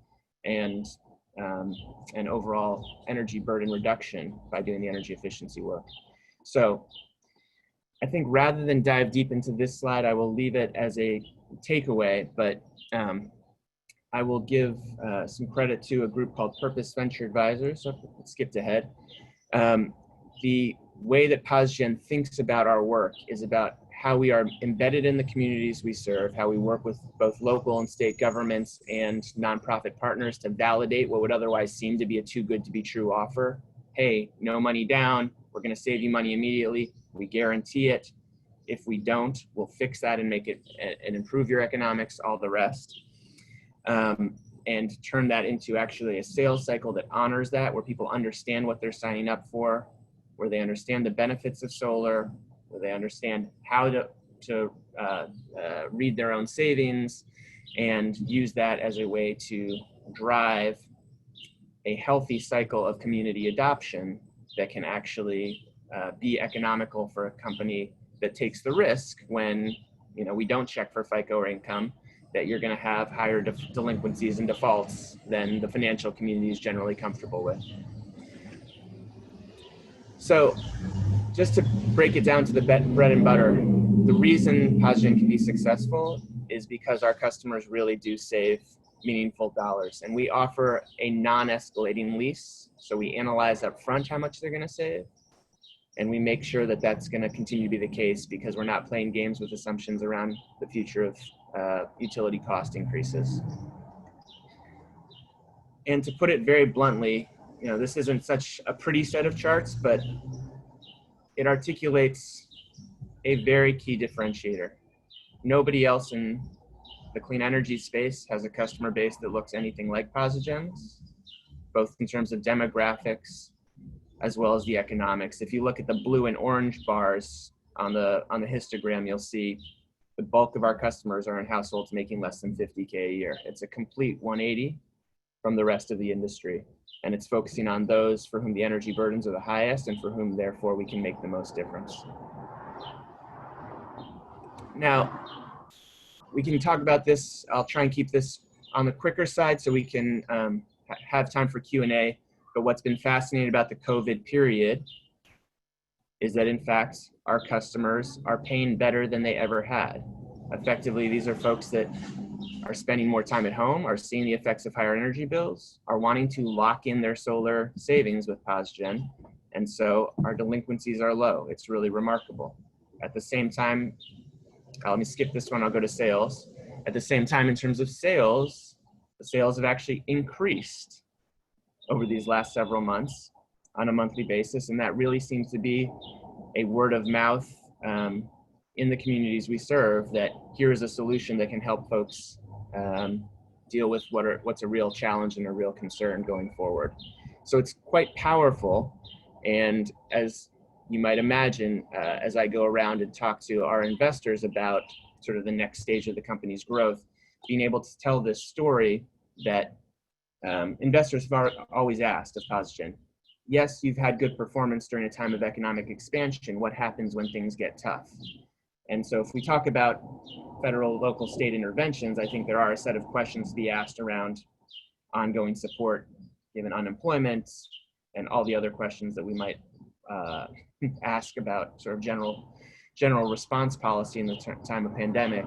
and overall energy burden reduction by doing the energy efficiency work. So I think rather than dive deep into this slide, I will leave it as a takeaway, but I will give some credit to a group called Purpose Venture Advisors. So I skipped ahead. The way that Posigen thinks about our work is about how we are embedded in the communities we serve, how we work with both local and state governments and nonprofit partners to validate what would otherwise seem to be a too good to be true offer. Hey, no money down, we're gonna save you money immediately, we guarantee it. If we don't, we'll fix that and make it and improve your economics, all the rest. And turn that into actually a sales cycle that honors that, where people understand what they're signing up for, where they understand the benefits of solar, where they understand how to read their own savings and use that as a way to drive a healthy cycle of community adoption that can actually be economical for a company that takes the risk when we don't check for FICO or income, that you're going to have higher delinquencies and defaults than the financial community is generally comfortable with. So just to break it down to the bread and butter, the reason Posigen can be successful is because our customers really do save meaningful dollars. And we offer a non-escalating lease. So we analyze up front how much they're going to save. And we make sure that that's going to continue to be the case because we're not playing games with assumptions around the future of utility cost increases. And to put it very bluntly, this isn't such a pretty set of charts, but it articulates a very key differentiator. Nobody else in the clean energy space has a customer base that looks anything like Posigen's, both in terms of demographics as well as the economics. If you look at the blue and orange bars on the histogram, you'll see the bulk of our customers are in households making less than 50K a year. It's a complete 180 from the rest of the industry. And it's focusing on those for whom the energy burdens are the highest and for whom, therefore, we can make the most difference. Now, we can talk about this. I'll try and keep this on the quicker side so we can have time for Q&A. But what's been fascinating about the COVID period is that, in fact, our customers are paying better than they ever had. Effectively, these are folks that are spending more time at home, are seeing the effects of higher energy bills, are wanting to lock in their solar savings with Posigen, and so our delinquencies are low. It's really remarkable. At the same time, let me skip this one, I'll go to sales. At the same time, in terms of sales, the sales have actually increased over these last several months on a monthly basis, and that really seems to be a word of mouth in the communities we serve that here is a solution that can help folks deal with what's a real challenge and a real concern going forward. So it's quite powerful. And as you might imagine, as I go around and talk to our investors about sort of the next stage of the company's growth, being able to tell this story that investors have always asked of Posigen. Yes, you've had good performance during a time of economic expansion. What happens when things get tough? And so if we talk about federal, local, state interventions, I think there are a set of questions to be asked around ongoing support given unemployment and all the other questions that we might ask about sort of general response policy in the time of pandemic.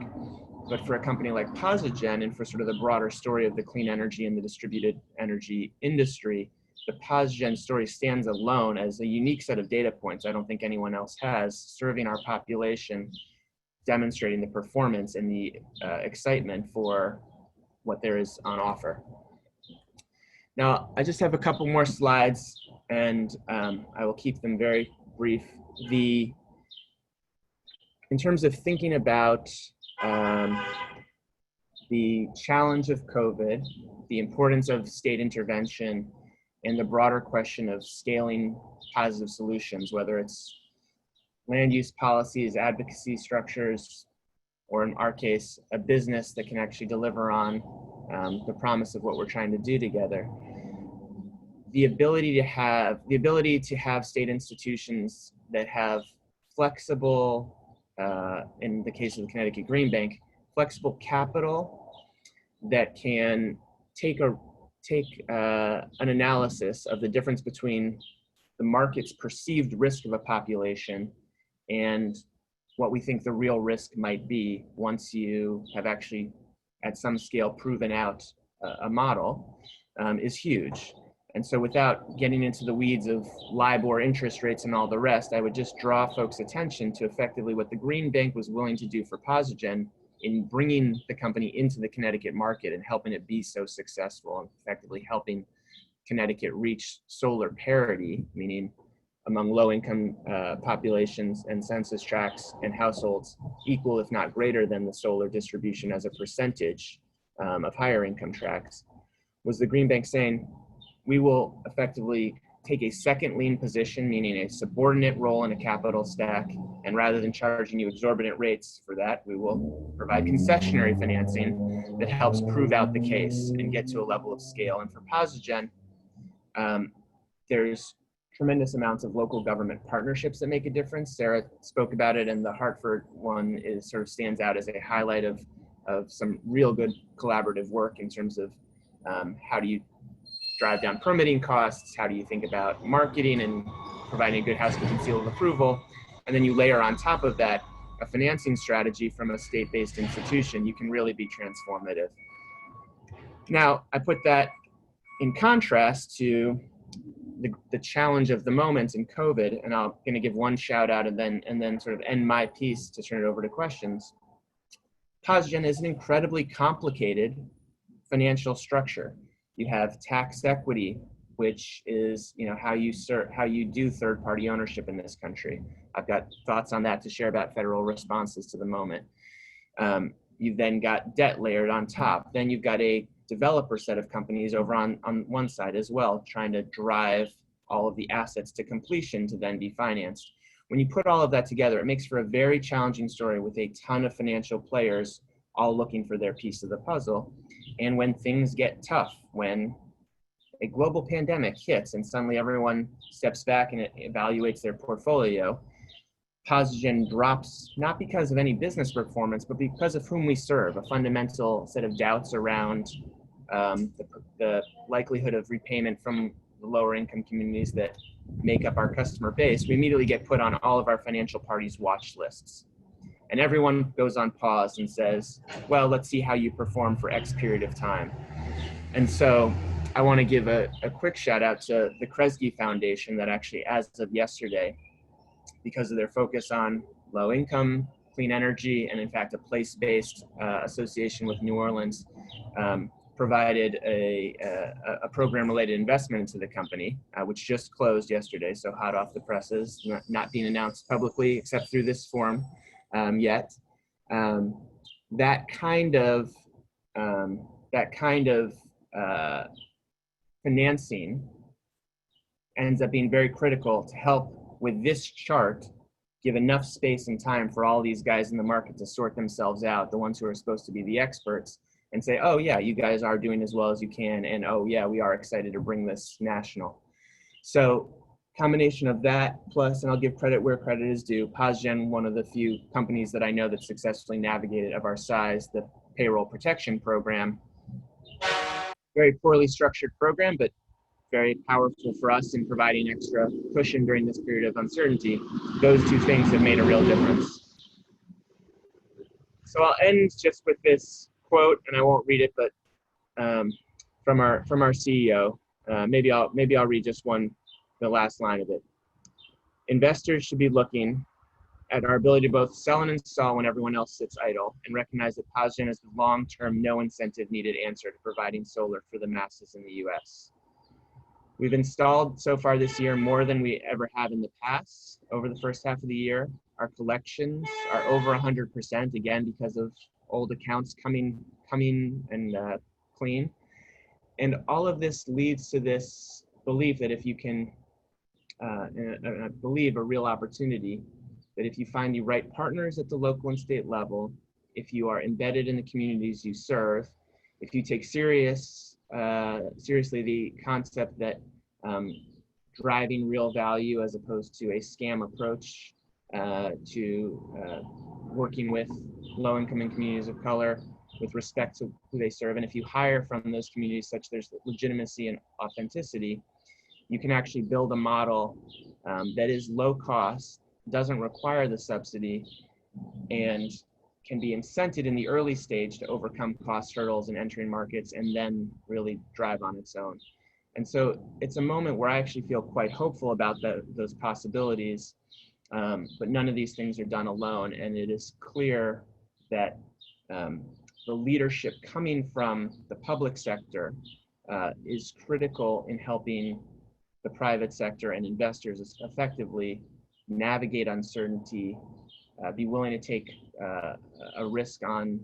But for a company like Posigen and for sort of the broader story of the clean energy and the distributed energy industry, the Posigen story stands alone as a unique set of data points I don't think anyone else has, serving our population, demonstrating the performance and the excitement for what there is on offer. Now, I just have a couple more slides, and I will keep them very brief. In terms of thinking about the challenge of COVID, the importance of state intervention, and the broader question of scaling positive solutions, whether it's land use policies, advocacy structures, or in our case, a business that can actually deliver on the promise of what we're trying to do together. The ability to have state institutions that have flexible, in the case of the Connecticut Green Bank, flexible capital that can take an analysis of the difference between the market's perceived risk of a population and what we think the real risk might be once you have actually, at some scale, proven out a model is huge. And so without getting into the weeds of LIBOR interest rates and all the rest, I would just draw folks' attention to effectively what the Green Bank was willing to do for Posigen in bringing the company into the Connecticut market and helping it be so successful and effectively helping Connecticut reach solar parity, meaning among low-income populations and census tracts and households equal, if not greater than the solar distribution as a percentage of higher income tracts, was the Green Bank saying, we will effectively take a second lien position, meaning a subordinate role in a capital stack, and rather than charging you exorbitant rates for that, we will provide concessionary financing that helps prove out the case and get to a level of scale. And for Posigen, there's tremendous amounts of local government partnerships that make a difference. Sara spoke about it, and the Hartford one sort of stands out as a highlight of some real good collaborative work in terms of how do you drive down permitting costs, how do you think about marketing and providing a good housekeeping seal of approval, and then you layer on top of that a financing strategy from a state-based institution, you can really be transformative. Now, I put that in contrast to the challenge of the moment in COVID, and I'm going to give one shout out and then sort of end my piece to turn it over to questions. Posigen is an incredibly complicated financial structure. You have tax equity, which is how you do third-party ownership in this country. I've got thoughts on that to share about federal responses to the moment. You've then got debt layered on top. Then you've got a developer set of companies over on one side as well, trying to drive all of the assets to completion to then be financed. When you put all of that together, it makes for a very challenging story with a ton of financial players all looking for their piece of the puzzle. And when things get tough, when a global pandemic hits and suddenly everyone steps back and evaluates their portfolio, Posigen drops, not because of any business performance, but because of whom we serve, a fundamental set of doubts around the likelihood of repayment from the lower income communities that make up our customer base. We immediately get put on all of our financial parties' watch lists. And everyone goes on pause and says, well, let's see how you perform for X period of time. And so I want to give a quick shout out to the Kresge Foundation that actually, as of yesterday, because of their focus on low income, clean energy, and in fact, a place-based association with New Orleans, provided a program-related investment into the company, which just closed yesterday, so hot off the presses, not being announced publicly except through this forum. yet. That kind of financing ends up being very critical to help with this chart give enough space and time for all these guys in the market to sort themselves out, the ones who are supposed to be the experts, and say, oh yeah, you guys are doing as well as you can, and oh yeah, we are excited to bring this national. So combination of that plus, and I'll give credit where credit is due, Posigen, one of the few companies that I know that successfully navigated of our size, the payroll protection program. Very poorly structured program, but very powerful for us in providing extra cushion during this period of uncertainty. Those two things have made a real difference. So I'll end just with this quote, and I won't read it, but from our CEO. Maybe I'll read just the last line of it. Investors should be looking at our ability to both sell and install when everyone else sits idle, and recognize that Posigen is the long-term, no incentive needed answer to providing solar for the masses in the US. We've installed so far this year more than we ever have in the past. Over the first half of the year, our collections are over 100%, again, because of old accounts coming and clean. And all of this leads to this belief that if you can, and I believe a real opportunity, that if you find the right partners at the local and state level, if you are embedded in the communities you serve, if you take seriously the concept that driving real value as opposed to a scam approach to working with low-income and communities of color with respect to who they serve, and if you hire from those communities such there's legitimacy and authenticity, you can actually build a model that is low cost, doesn't require the subsidy, and can be incented in the early stage to overcome cost hurdles and entering markets and then really drive on its own. And so it's a moment where I actually feel quite hopeful about those possibilities, but none of these things are done alone. And it is clear that the leadership coming from the public sector is critical in helping the private sector and investors effectively navigate uncertainty, be willing to take a risk on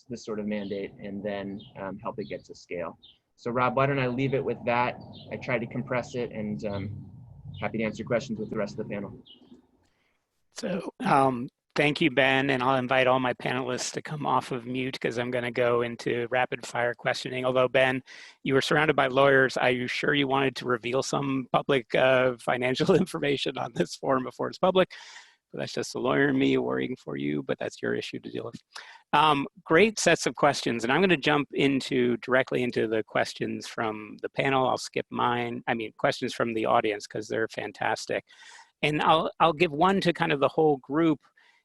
this sort of mandate, and then help it get to scale. So Rob, why don't I leave it with that? I tried to compress it, and happy to answer questions with the rest of the panel. So thank you, Ben, and I'll invite all my panelists to come off of mute because I'm going to go into rapid fire questioning. Although, Ben, you were surrounded by lawyers, are you sure you wanted to reveal some public financial information on this forum before it's public? But that's just the lawyer in me worrying for you, but that's your issue to deal with. Great sets of questions, and I'm going to jump directly into the questions from the panel. I'll skip mine. I mean, questions from the audience because they're fantastic. And I'll give one to kind of the whole group,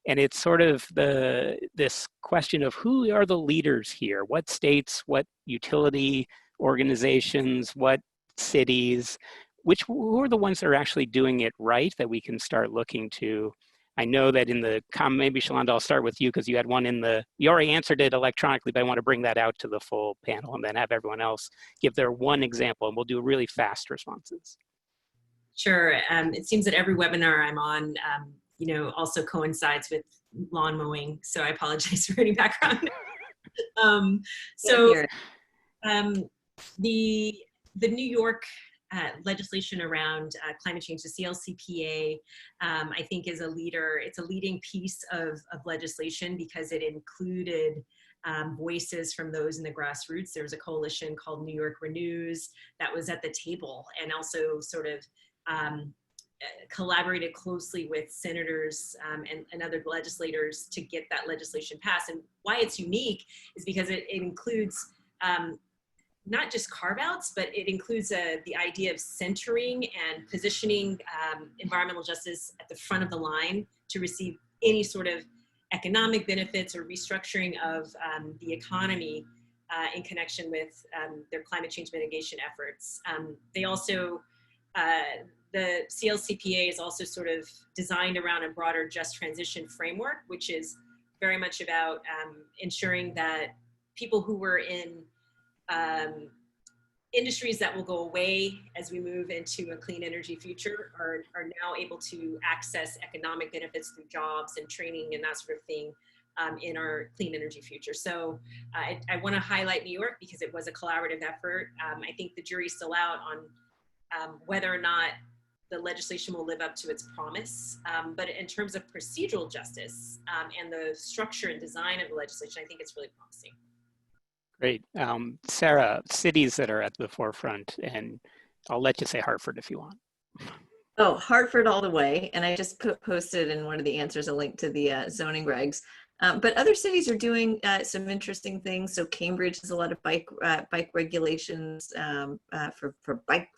and it's sort of this question of who are the leaders here? What states, what utility organizations, what cities, who are the ones that are actually doing it right that we can start looking to? I know that in the maybe Shalanda, I'll start with you because you had one you already answered it electronically, but I want to bring that out to the full panel and then have everyone else give their one example, and we'll do really fast responses. Sure. It seems that every webinar I'm on, also coincides with lawn mowing. So I apologize for any background. The New York legislation around climate change, the CLCPA, I think is a leader. It's a leading piece of legislation because it included voices from those in the grassroots. There was a coalition called New York Renews that was at the table and also sort of collaborated closely with senators and other legislators to get that legislation passed. And why it's unique is because it includes not just carve-outs, but it includes the idea of centering and positioning environmental justice at the front of the line to receive any sort of economic benefits or restructuring of the economy in connection with their climate change mitigation efforts. They also, the CLCPA is also sort of designed around a broader just transition framework, which is very much about ensuring that people who were in industries that will go away as we move into a clean energy future are now able to access economic benefits through jobs and training and that sort of thing in our clean energy future. So I want to highlight New York because it was a collaborative effort. I think the jury's still out on whether or not the legislation will live up to its promise. But in terms of procedural justice and the structure and design of the legislation, I think it's really promising. Great. Sara, cities that are at the forefront, and I'll let you say Hartford if you want. Oh, Hartford all the way. And I just posted in one of the answers a link to the zoning regs. But other cities are doing some interesting things. So Cambridge has a lot of bike regulations for bike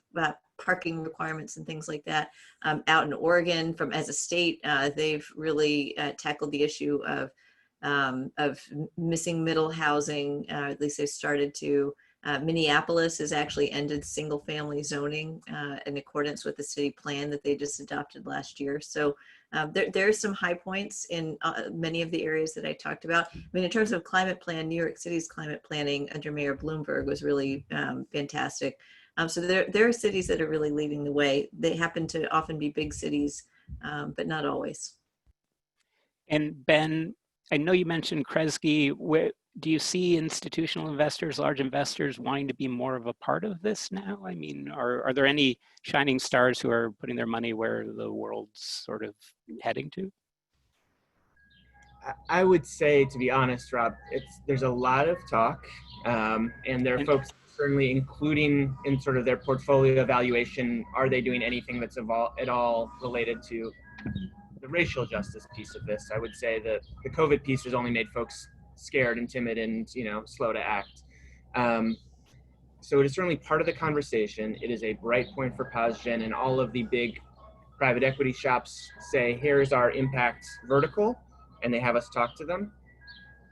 parking requirements and things like that. Out in Oregon, as a state, they've really tackled the issue of missing middle housing. At least they've started to. Minneapolis has actually ended single family zoning in accordance with the city plan that they just adopted last year. So there are some high points in many of the areas that I talked about. I mean, in terms of climate plan, New York City's climate planning under Mayor Bloomberg was really fantastic. So there are cities that are really leading the way. They happen to often be big cities, but not always. And Ben, I know you mentioned Kresge. Do you see institutional investors, large investors wanting to be more of a part of this now? I mean, are there any shining stars who are putting their money where the world's sort of heading to? I would say, to be honest, Rob, there's a lot of talk, and there are folks certainly including in sort of their portfolio evaluation, are they doing anything that's at all related to the racial justice piece of this? I would say that the COVID piece has only made folks scared and timid and, slow to act. So it is certainly part of the conversation. It is a bright point for Posigen, and all of the big private equity shops say, here's our impact vertical, and they have us talk to them.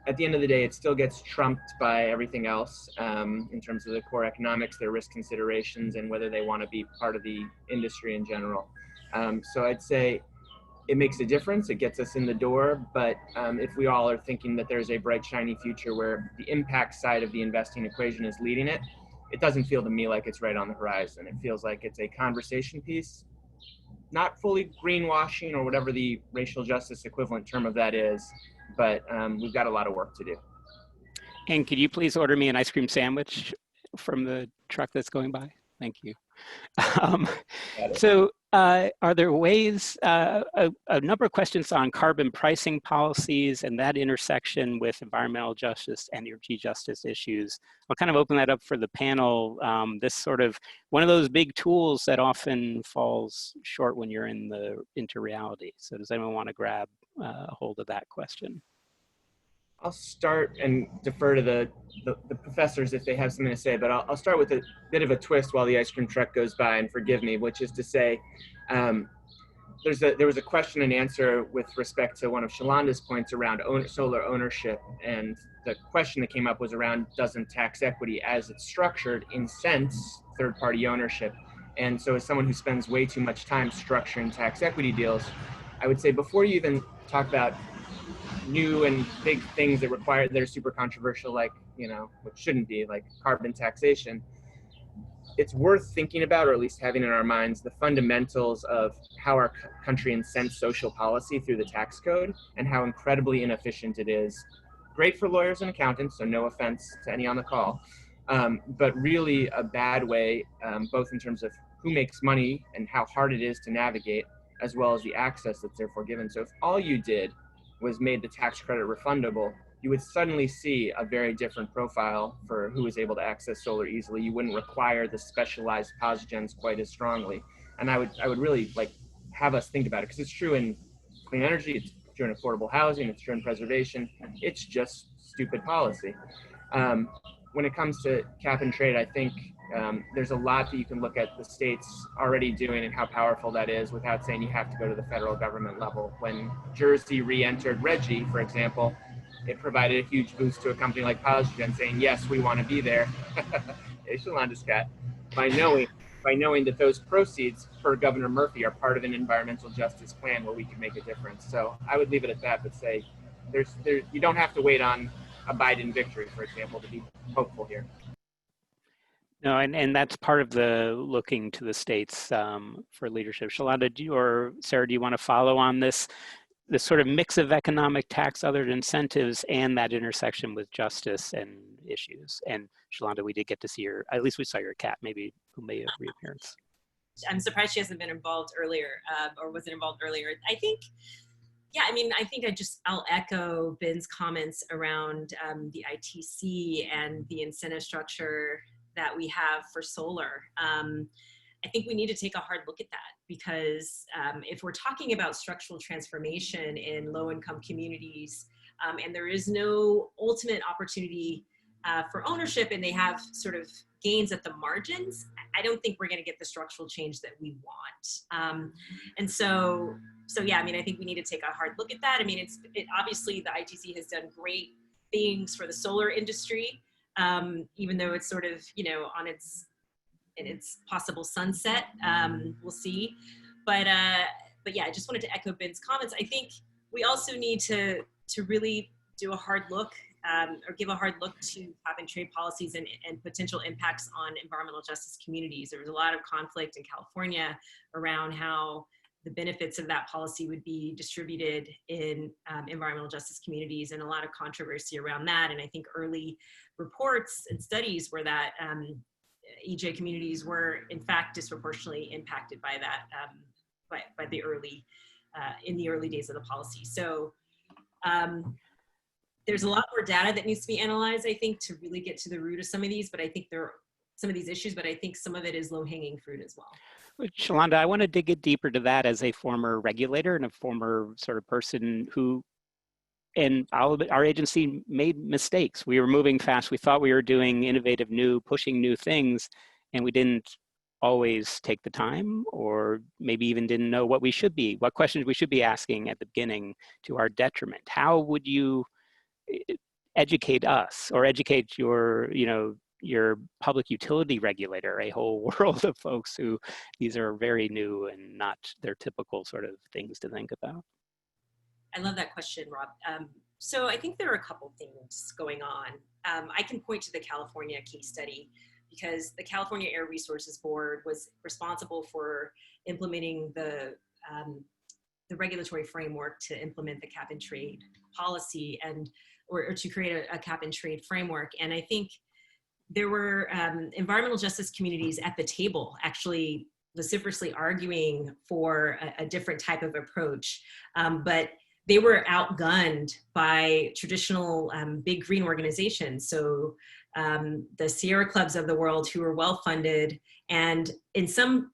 At the end of the day, it still gets trumped by everything else in terms of the core economics, their risk considerations, and whether they want to be part of the industry in general. So I'd say it makes a difference. It gets us in the door. But if we all are thinking that there's a bright, shiny future where the impact side of the investing equation is leading it, it doesn't feel to me like it's right on the horizon. It feels like it's a conversation piece, not fully greenwashing or whatever the racial justice equivalent term of that is, but we've got a lot of work to do. And could you please order me an ice cream sandwich from the truck that's going by? Thank you. So are there ways, a number of questions on carbon pricing policies and that intersection with environmental justice, energy justice issues. I'll kind of open that up for the panel. This sort of one of those big tools that often falls short when you're into reality. So does anyone want to grab a hold of that question? I'll start and defer to the professors if they have something to say, but I'll start with a bit of a twist while the ice cream truck goes by, and forgive me, which is to say, there was a question and answer with respect to one of Shalanda's points around solar ownership, and the question that came up was around, doesn't tax equity as it's structured incents third-party ownership? And so as someone who spends way too much time structuring tax equity deals, I would say before you even talk about new and big things that are super controversial, like, what shouldn't be, like carbon taxation, it's worth thinking about, or at least having in our minds, the fundamentals of how our country incents social policy through the tax code and how incredibly inefficient it is. Great for lawyers and accountants, so no offense to any on the call, but really a bad way, both in terms of who makes money and how hard it is to navigate, as well as the access that's therefore given. So if all you did was made the tax credit refundable, you would suddenly see a very different profile for who is able to access solar easily. You wouldn't require the specialized Posigens quite as strongly. And I would really have us think about it, because it's true in clean energy, it's true in affordable housing, it's true in preservation. It's just stupid policy. When it comes to cap and trade, I think there's a lot that you can look at the states already doing and how powerful that is without saying you have to go to the federal government level. When Jersey re-entered RGGI, for example, it provided a huge boost to a company like Posigen saying, yes, we want to be there. Hey, Shalanda's cat. By knowing that those proceeds per Governor Murphy are part of an environmental justice plan where we can make a difference. So I would leave it at that, but say you don't have to wait on a Biden victory, for example, to be hopeful here. No, and that's part of the looking to the states for leadership. Shalanda, or Sarah, do you want to follow on this sort of mix of economic tax, other incentives, and that intersection with justice and issues? And Shalanda, we did get to see at least we saw your cat, maybe who made a reappearance. I'm surprised she hasn't been involved earlier, or wasn't involved earlier. I think, yeah, I mean, I think I'll echo Ben's comments around the ITC and the incentive structure that we have for solar. I think we need to take a hard look at that, because if we're talking about structural transformation in low-income communities, and there is no ultimate opportunity for ownership, and they have sort of gains at the margins, I don't think we're going to get the structural change that we want. And so yeah, I mean, I think we need to take a hard look at that. I mean, obviously the ITC has done great things for the solar industry, even though it's sort of, you know, in its possible sunset. We'll see. But yeah, I just wanted to echo Ben's comments. I think we also need to really do a hard look, or give a hard look to cap and trade policies and potential impacts on environmental justice communities. There was a lot of conflict in California around how the benefits of that policy would be distributed in environmental justice communities, and a lot of controversy around that. And I think early reports and studies were that EJ communities were in fact disproportionately impacted by that, by the early, in the early days of the policy. So there's a lot more data that needs to be analyzed, I think, to really get to the root of some of these, but I think there are some of these issues, but I think some of it is low-hanging fruit as well. Shalanda, I want to dig deeper to that as a former regulator and a former sort of person who, and our agency made mistakes. We were moving fast. We thought we were doing innovative, pushing new things, and we didn't always take the time, or maybe even didn't know what questions we should be asking at the beginning, to our detriment. How would you educate us, or educate your public utility regulator, a whole world of folks who these are very new and not their typical sort of things to think about? I love that question, Rob. So I think there are a couple things going on. I can point to the California case study, because the California Air Resources Board was responsible for implementing the regulatory framework to implement the cap and trade policy, or to create a cap and trade framework. And I think there were environmental justice communities at the table actually vociferously arguing for a different type of approach. But they were outgunned by traditional big green organizations. So the Sierra Clubs of the world, who are well-funded, and in some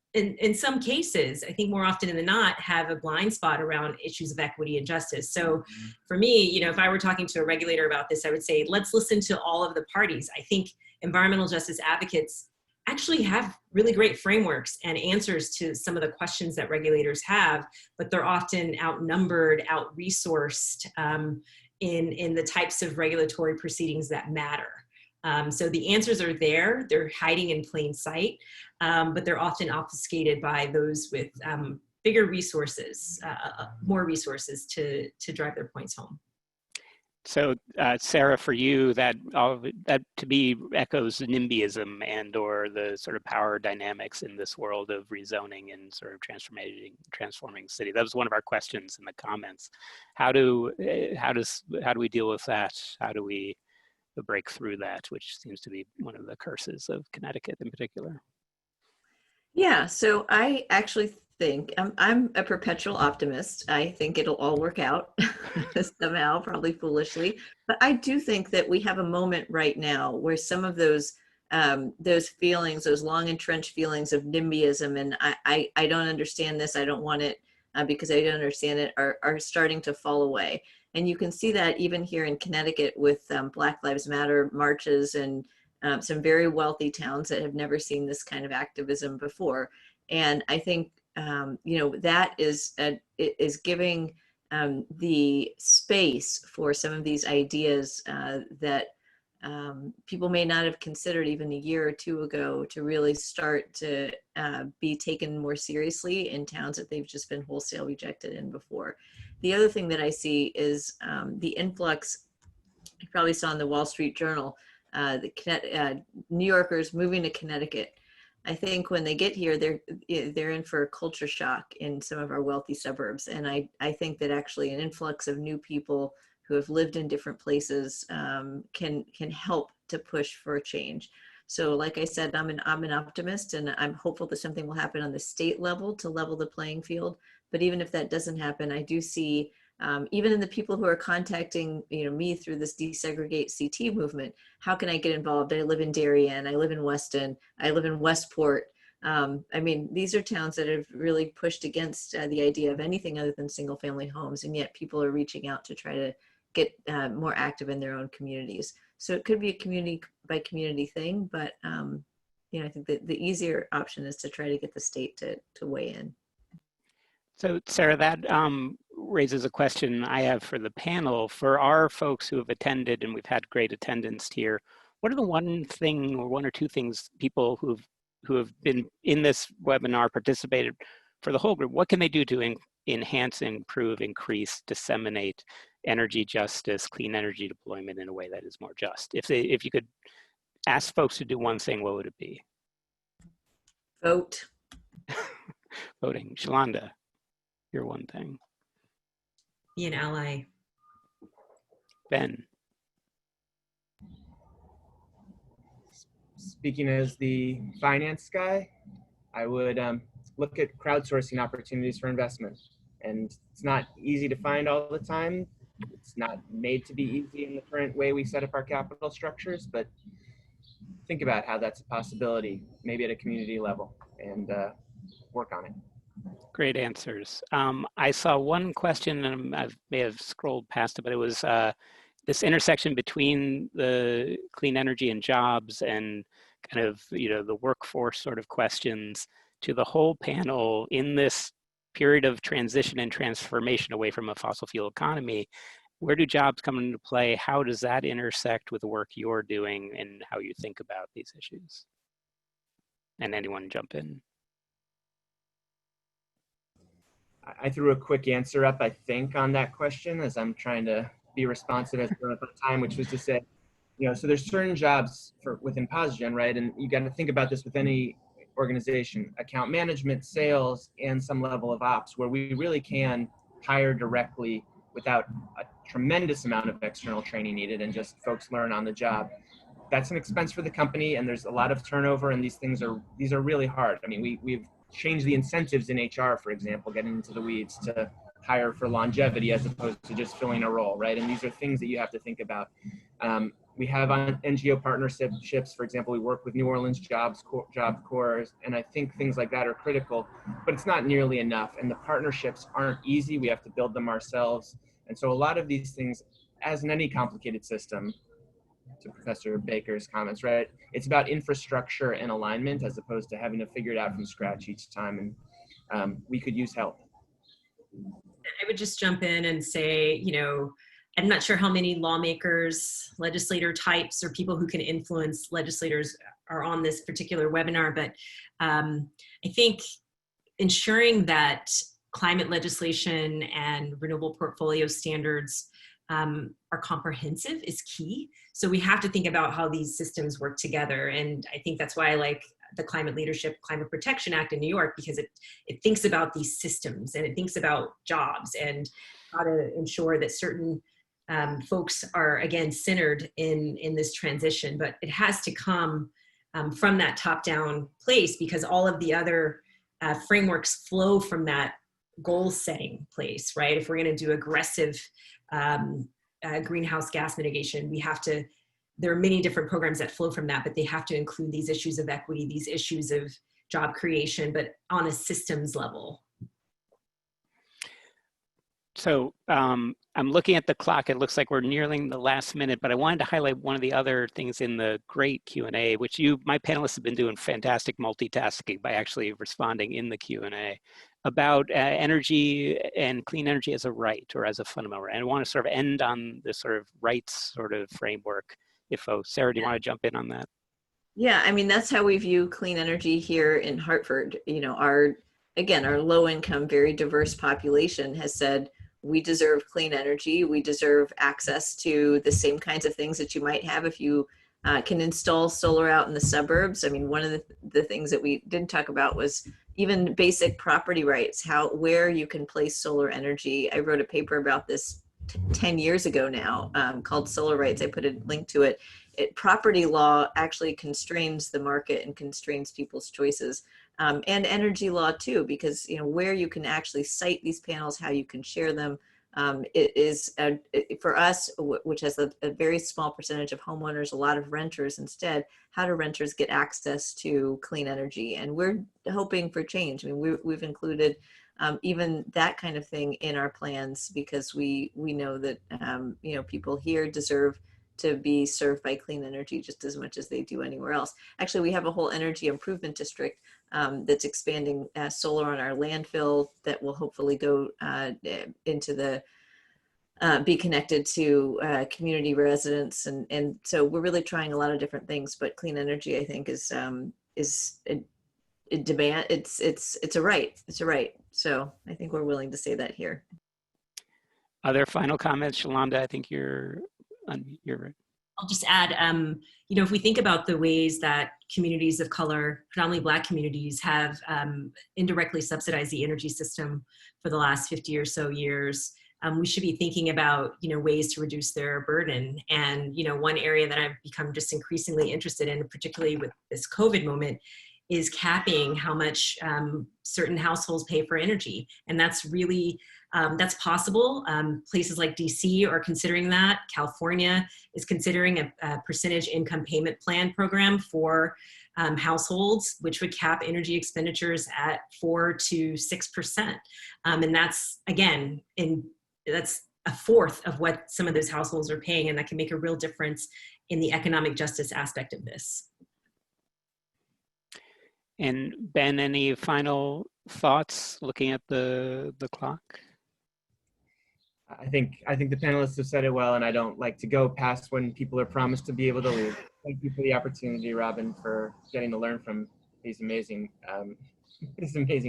cases, I think more often than not, have a blind spot around issues of equity and justice. So for me, if I were talking to a regulator about this, I would say, let's listen to all of the parties. I think environmental justice advocates actually have really great frameworks and answers to some of the questions that regulators have, but they're often outnumbered, out-resourced in the types of regulatory proceedings that matter. So the answers are there, they're hiding in plain sight, but they're often obfuscated by those with bigger resources, more resources to drive their points home. So Sarah, for you, that to me echoes NIMBYism or the sort of power dynamics in this world of rezoning and sort of transforming city. That was one of our questions in the comments. How do we deal with that? How do we break through that, which seems to be one of the curses of Connecticut in particular? Yeah, so I actually think I'm a perpetual optimist. I think it'll all work out somehow, probably foolishly. But I do think that we have a moment right now where some of those feelings, those long entrenched feelings of NIMBYism, and I don't understand this, I don't want it because I don't understand it, are starting to fall away. And you can see that even here in Connecticut with Black Lives Matter marches and some very wealthy towns that have never seen this kind of activism before. And I think that is giving the space for some of these ideas that people may not have considered even a year or two ago to really start to be taken more seriously in towns that they've just been wholesale rejected in before. The other thing that I see is the influx, you probably saw in the Wall Street Journal, New Yorkers moving to Connecticut. I think when they get here, they're in for a culture shock in some of our wealthy suburbs. And I think that actually an influx of new people who have lived in different places can help to push for a change. So like I said, I'm an optimist, and I'm hopeful that something will happen on the state level to level the playing field. But even if that doesn't happen, I do see, even in the people who are contacting me through this Desegregate CT movement, how can I get involved? I live in Darien, I live in Weston, I live in Westport. I mean, these are towns that have really pushed against the idea of anything other than single family homes, and yet people are reaching out to try to get more active in their own communities. So it could be a community by community thing, but I think that the easier option is to try to get the state to weigh in. So Sarah, that raises a question I have for the panel. For our folks who have attended, and we've had great attendance here, what are the one thing or one or two things people who have been in this webinar, participated, for the whole group, what can they do to enhance, improve, increase, disseminate energy justice, clean energy deployment in a way that is more just? If you could ask folks to do one thing, what would it be? Vote. Voting. Shalanda, your one thing. Be an ally. Ben. Speaking as the finance guy, I would look at crowdsourcing opportunities for investment. And it's not easy to find all the time. It's not made to be easy in the current way we set up our capital structures, but think about how that's a possibility, maybe at a community level, and work on it. Great answers. I saw one question, and I may have scrolled past it, but it was this intersection between the clean energy and jobs and kind of, the workforce sort of questions to the whole panel in this period of transition and transformation away from a fossil fuel economy. Where do jobs come into play? How does that intersect with the work you're doing and how you think about these issues? And anyone jump in? I threw a quick answer up, I think, on that question as I'm trying to be responsive as we're up on time, which was to say, so there's certain jobs within Posigen, right? And you got to think about this with any organization, account management, sales, and some level of ops, where we really can hire directly without a tremendous amount of external training needed and just folks learn on the job. That's an expense for the company, and there's a lot of turnover, and these are really hard. I mean, we've changed the incentives in HR, for example, getting into the weeds, to hire for longevity as opposed to just filling a role, right? And these are things that you have to think about. We have on NGO partnerships, for example, we work with New Orleans Job Corps, and I think things like that are critical, but it's not nearly enough. And the partnerships aren't easy. We have to build them ourselves. And so a lot of these things, as in any complicated system, to Professor Baker's comments, right? It's about infrastructure and alignment as opposed to having to figure it out from scratch each time. And we could use help. I would just jump in and say, I'm not sure how many lawmakers, legislator types, or people who can influence legislators are on this particular webinar, but I think ensuring that climate legislation and renewable portfolio standards are comprehensive is key. So we have to think about how these systems work together. And I think that's why I like the Climate Leadership, Climate Protection Act in New York, because it thinks about these systems and it thinks about jobs and how to ensure that certain folks are, again, centered in this transition. But it has to come from that top-down place, because all of the other frameworks flow from that goal-setting place, right? If we're going to do aggressive greenhouse gas mitigation, there are many different programs that flow from that, but they have to include these issues of equity, these issues of job creation, but on a systems level. So I'm looking at the clock. It looks like we're nearing the last minute, but I wanted to highlight one of the other things in the great Q&A, which my panelists have been doing fantastic multitasking by actually responding in the Q&A, about energy and clean energy as a right or as a fundamental right. And I want to sort of end on this sort of rights sort of framework. Sarah, do you want to jump in on that? Yeah, I mean, that's how we view clean energy here in Hartford. Our low income, very diverse population has said, we deserve clean energy. We deserve access to the same kinds of things that you might have if you can install solar out in the suburbs. I mean, one of the things that we didn't talk about was even basic property rights, where you can place solar energy. I wrote a paper about this 10 years ago now, called Solar Rights. I put a link to it. Property law actually constrains the market and constrains people's choices, and energy law too, because where you can actually site these panels, how you can share them. It is for us, which has a very small percentage of homeowners, a lot of renters instead. How do renters get access to clean energy? And we're hoping for change. I mean, we've included even that kind of thing in our plans, because we know that people here deserve to be served by clean energy just as much as they do anywhere else. Actually, we have a whole energy improvement district that's expanding solar on our landfill that will hopefully go into the be connected to community residents, and so we're really trying a lot of different things. But clean energy, I think, is a demand. It's a right. It's a right. So I think we're willing to say that here. Other final comments, Shalanda? I think you're. I'll just add, if we think about the ways that communities of color, predominantly Black communities, have indirectly subsidized the energy system for the last 50 or so years, we should be thinking about, ways to reduce their burden. And, one area that I've become just increasingly interested in, particularly with this COVID moment, is capping how much certain households pay for energy. And that's really, that's possible. Places like DC are considering that. California is considering a percentage income payment plan program for households, which would cap energy expenditures at 4 to 6%. And that's, again, that's a fourth of what some of those households are paying, and that can make a real difference in the economic justice aspect of this. And Ben, any final thoughts looking at the clock? I think the panelists have said it well, and I don't like to go past when people are promised to be able to leave. Thank you for the opportunity, Robin, for getting to learn from these amazing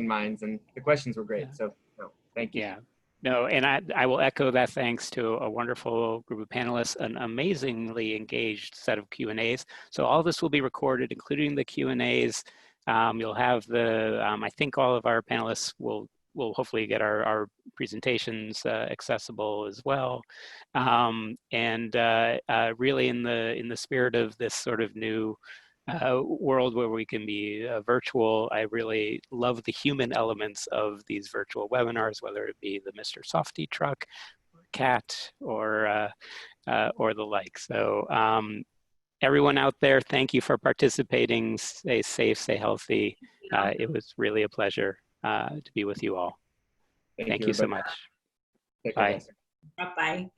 minds, and the questions were great. Yeah. So, no, thank you. Yeah. No, and I will echo that thanks to a wonderful group of panelists, an amazingly engaged set of Q&As. So all this will be recorded, including the Q&As. You'll have I think all of our panelists will hopefully get our presentations accessible as well. And really in the spirit of this sort of new world where we can be virtual, I really love the human elements of these virtual webinars, whether it be the Mr. Softy truck, or cat, or the like. So everyone out there, thank you for participating. Stay safe, stay healthy. It was really a pleasure to be with you all. Thank you so much. Bye. Bye.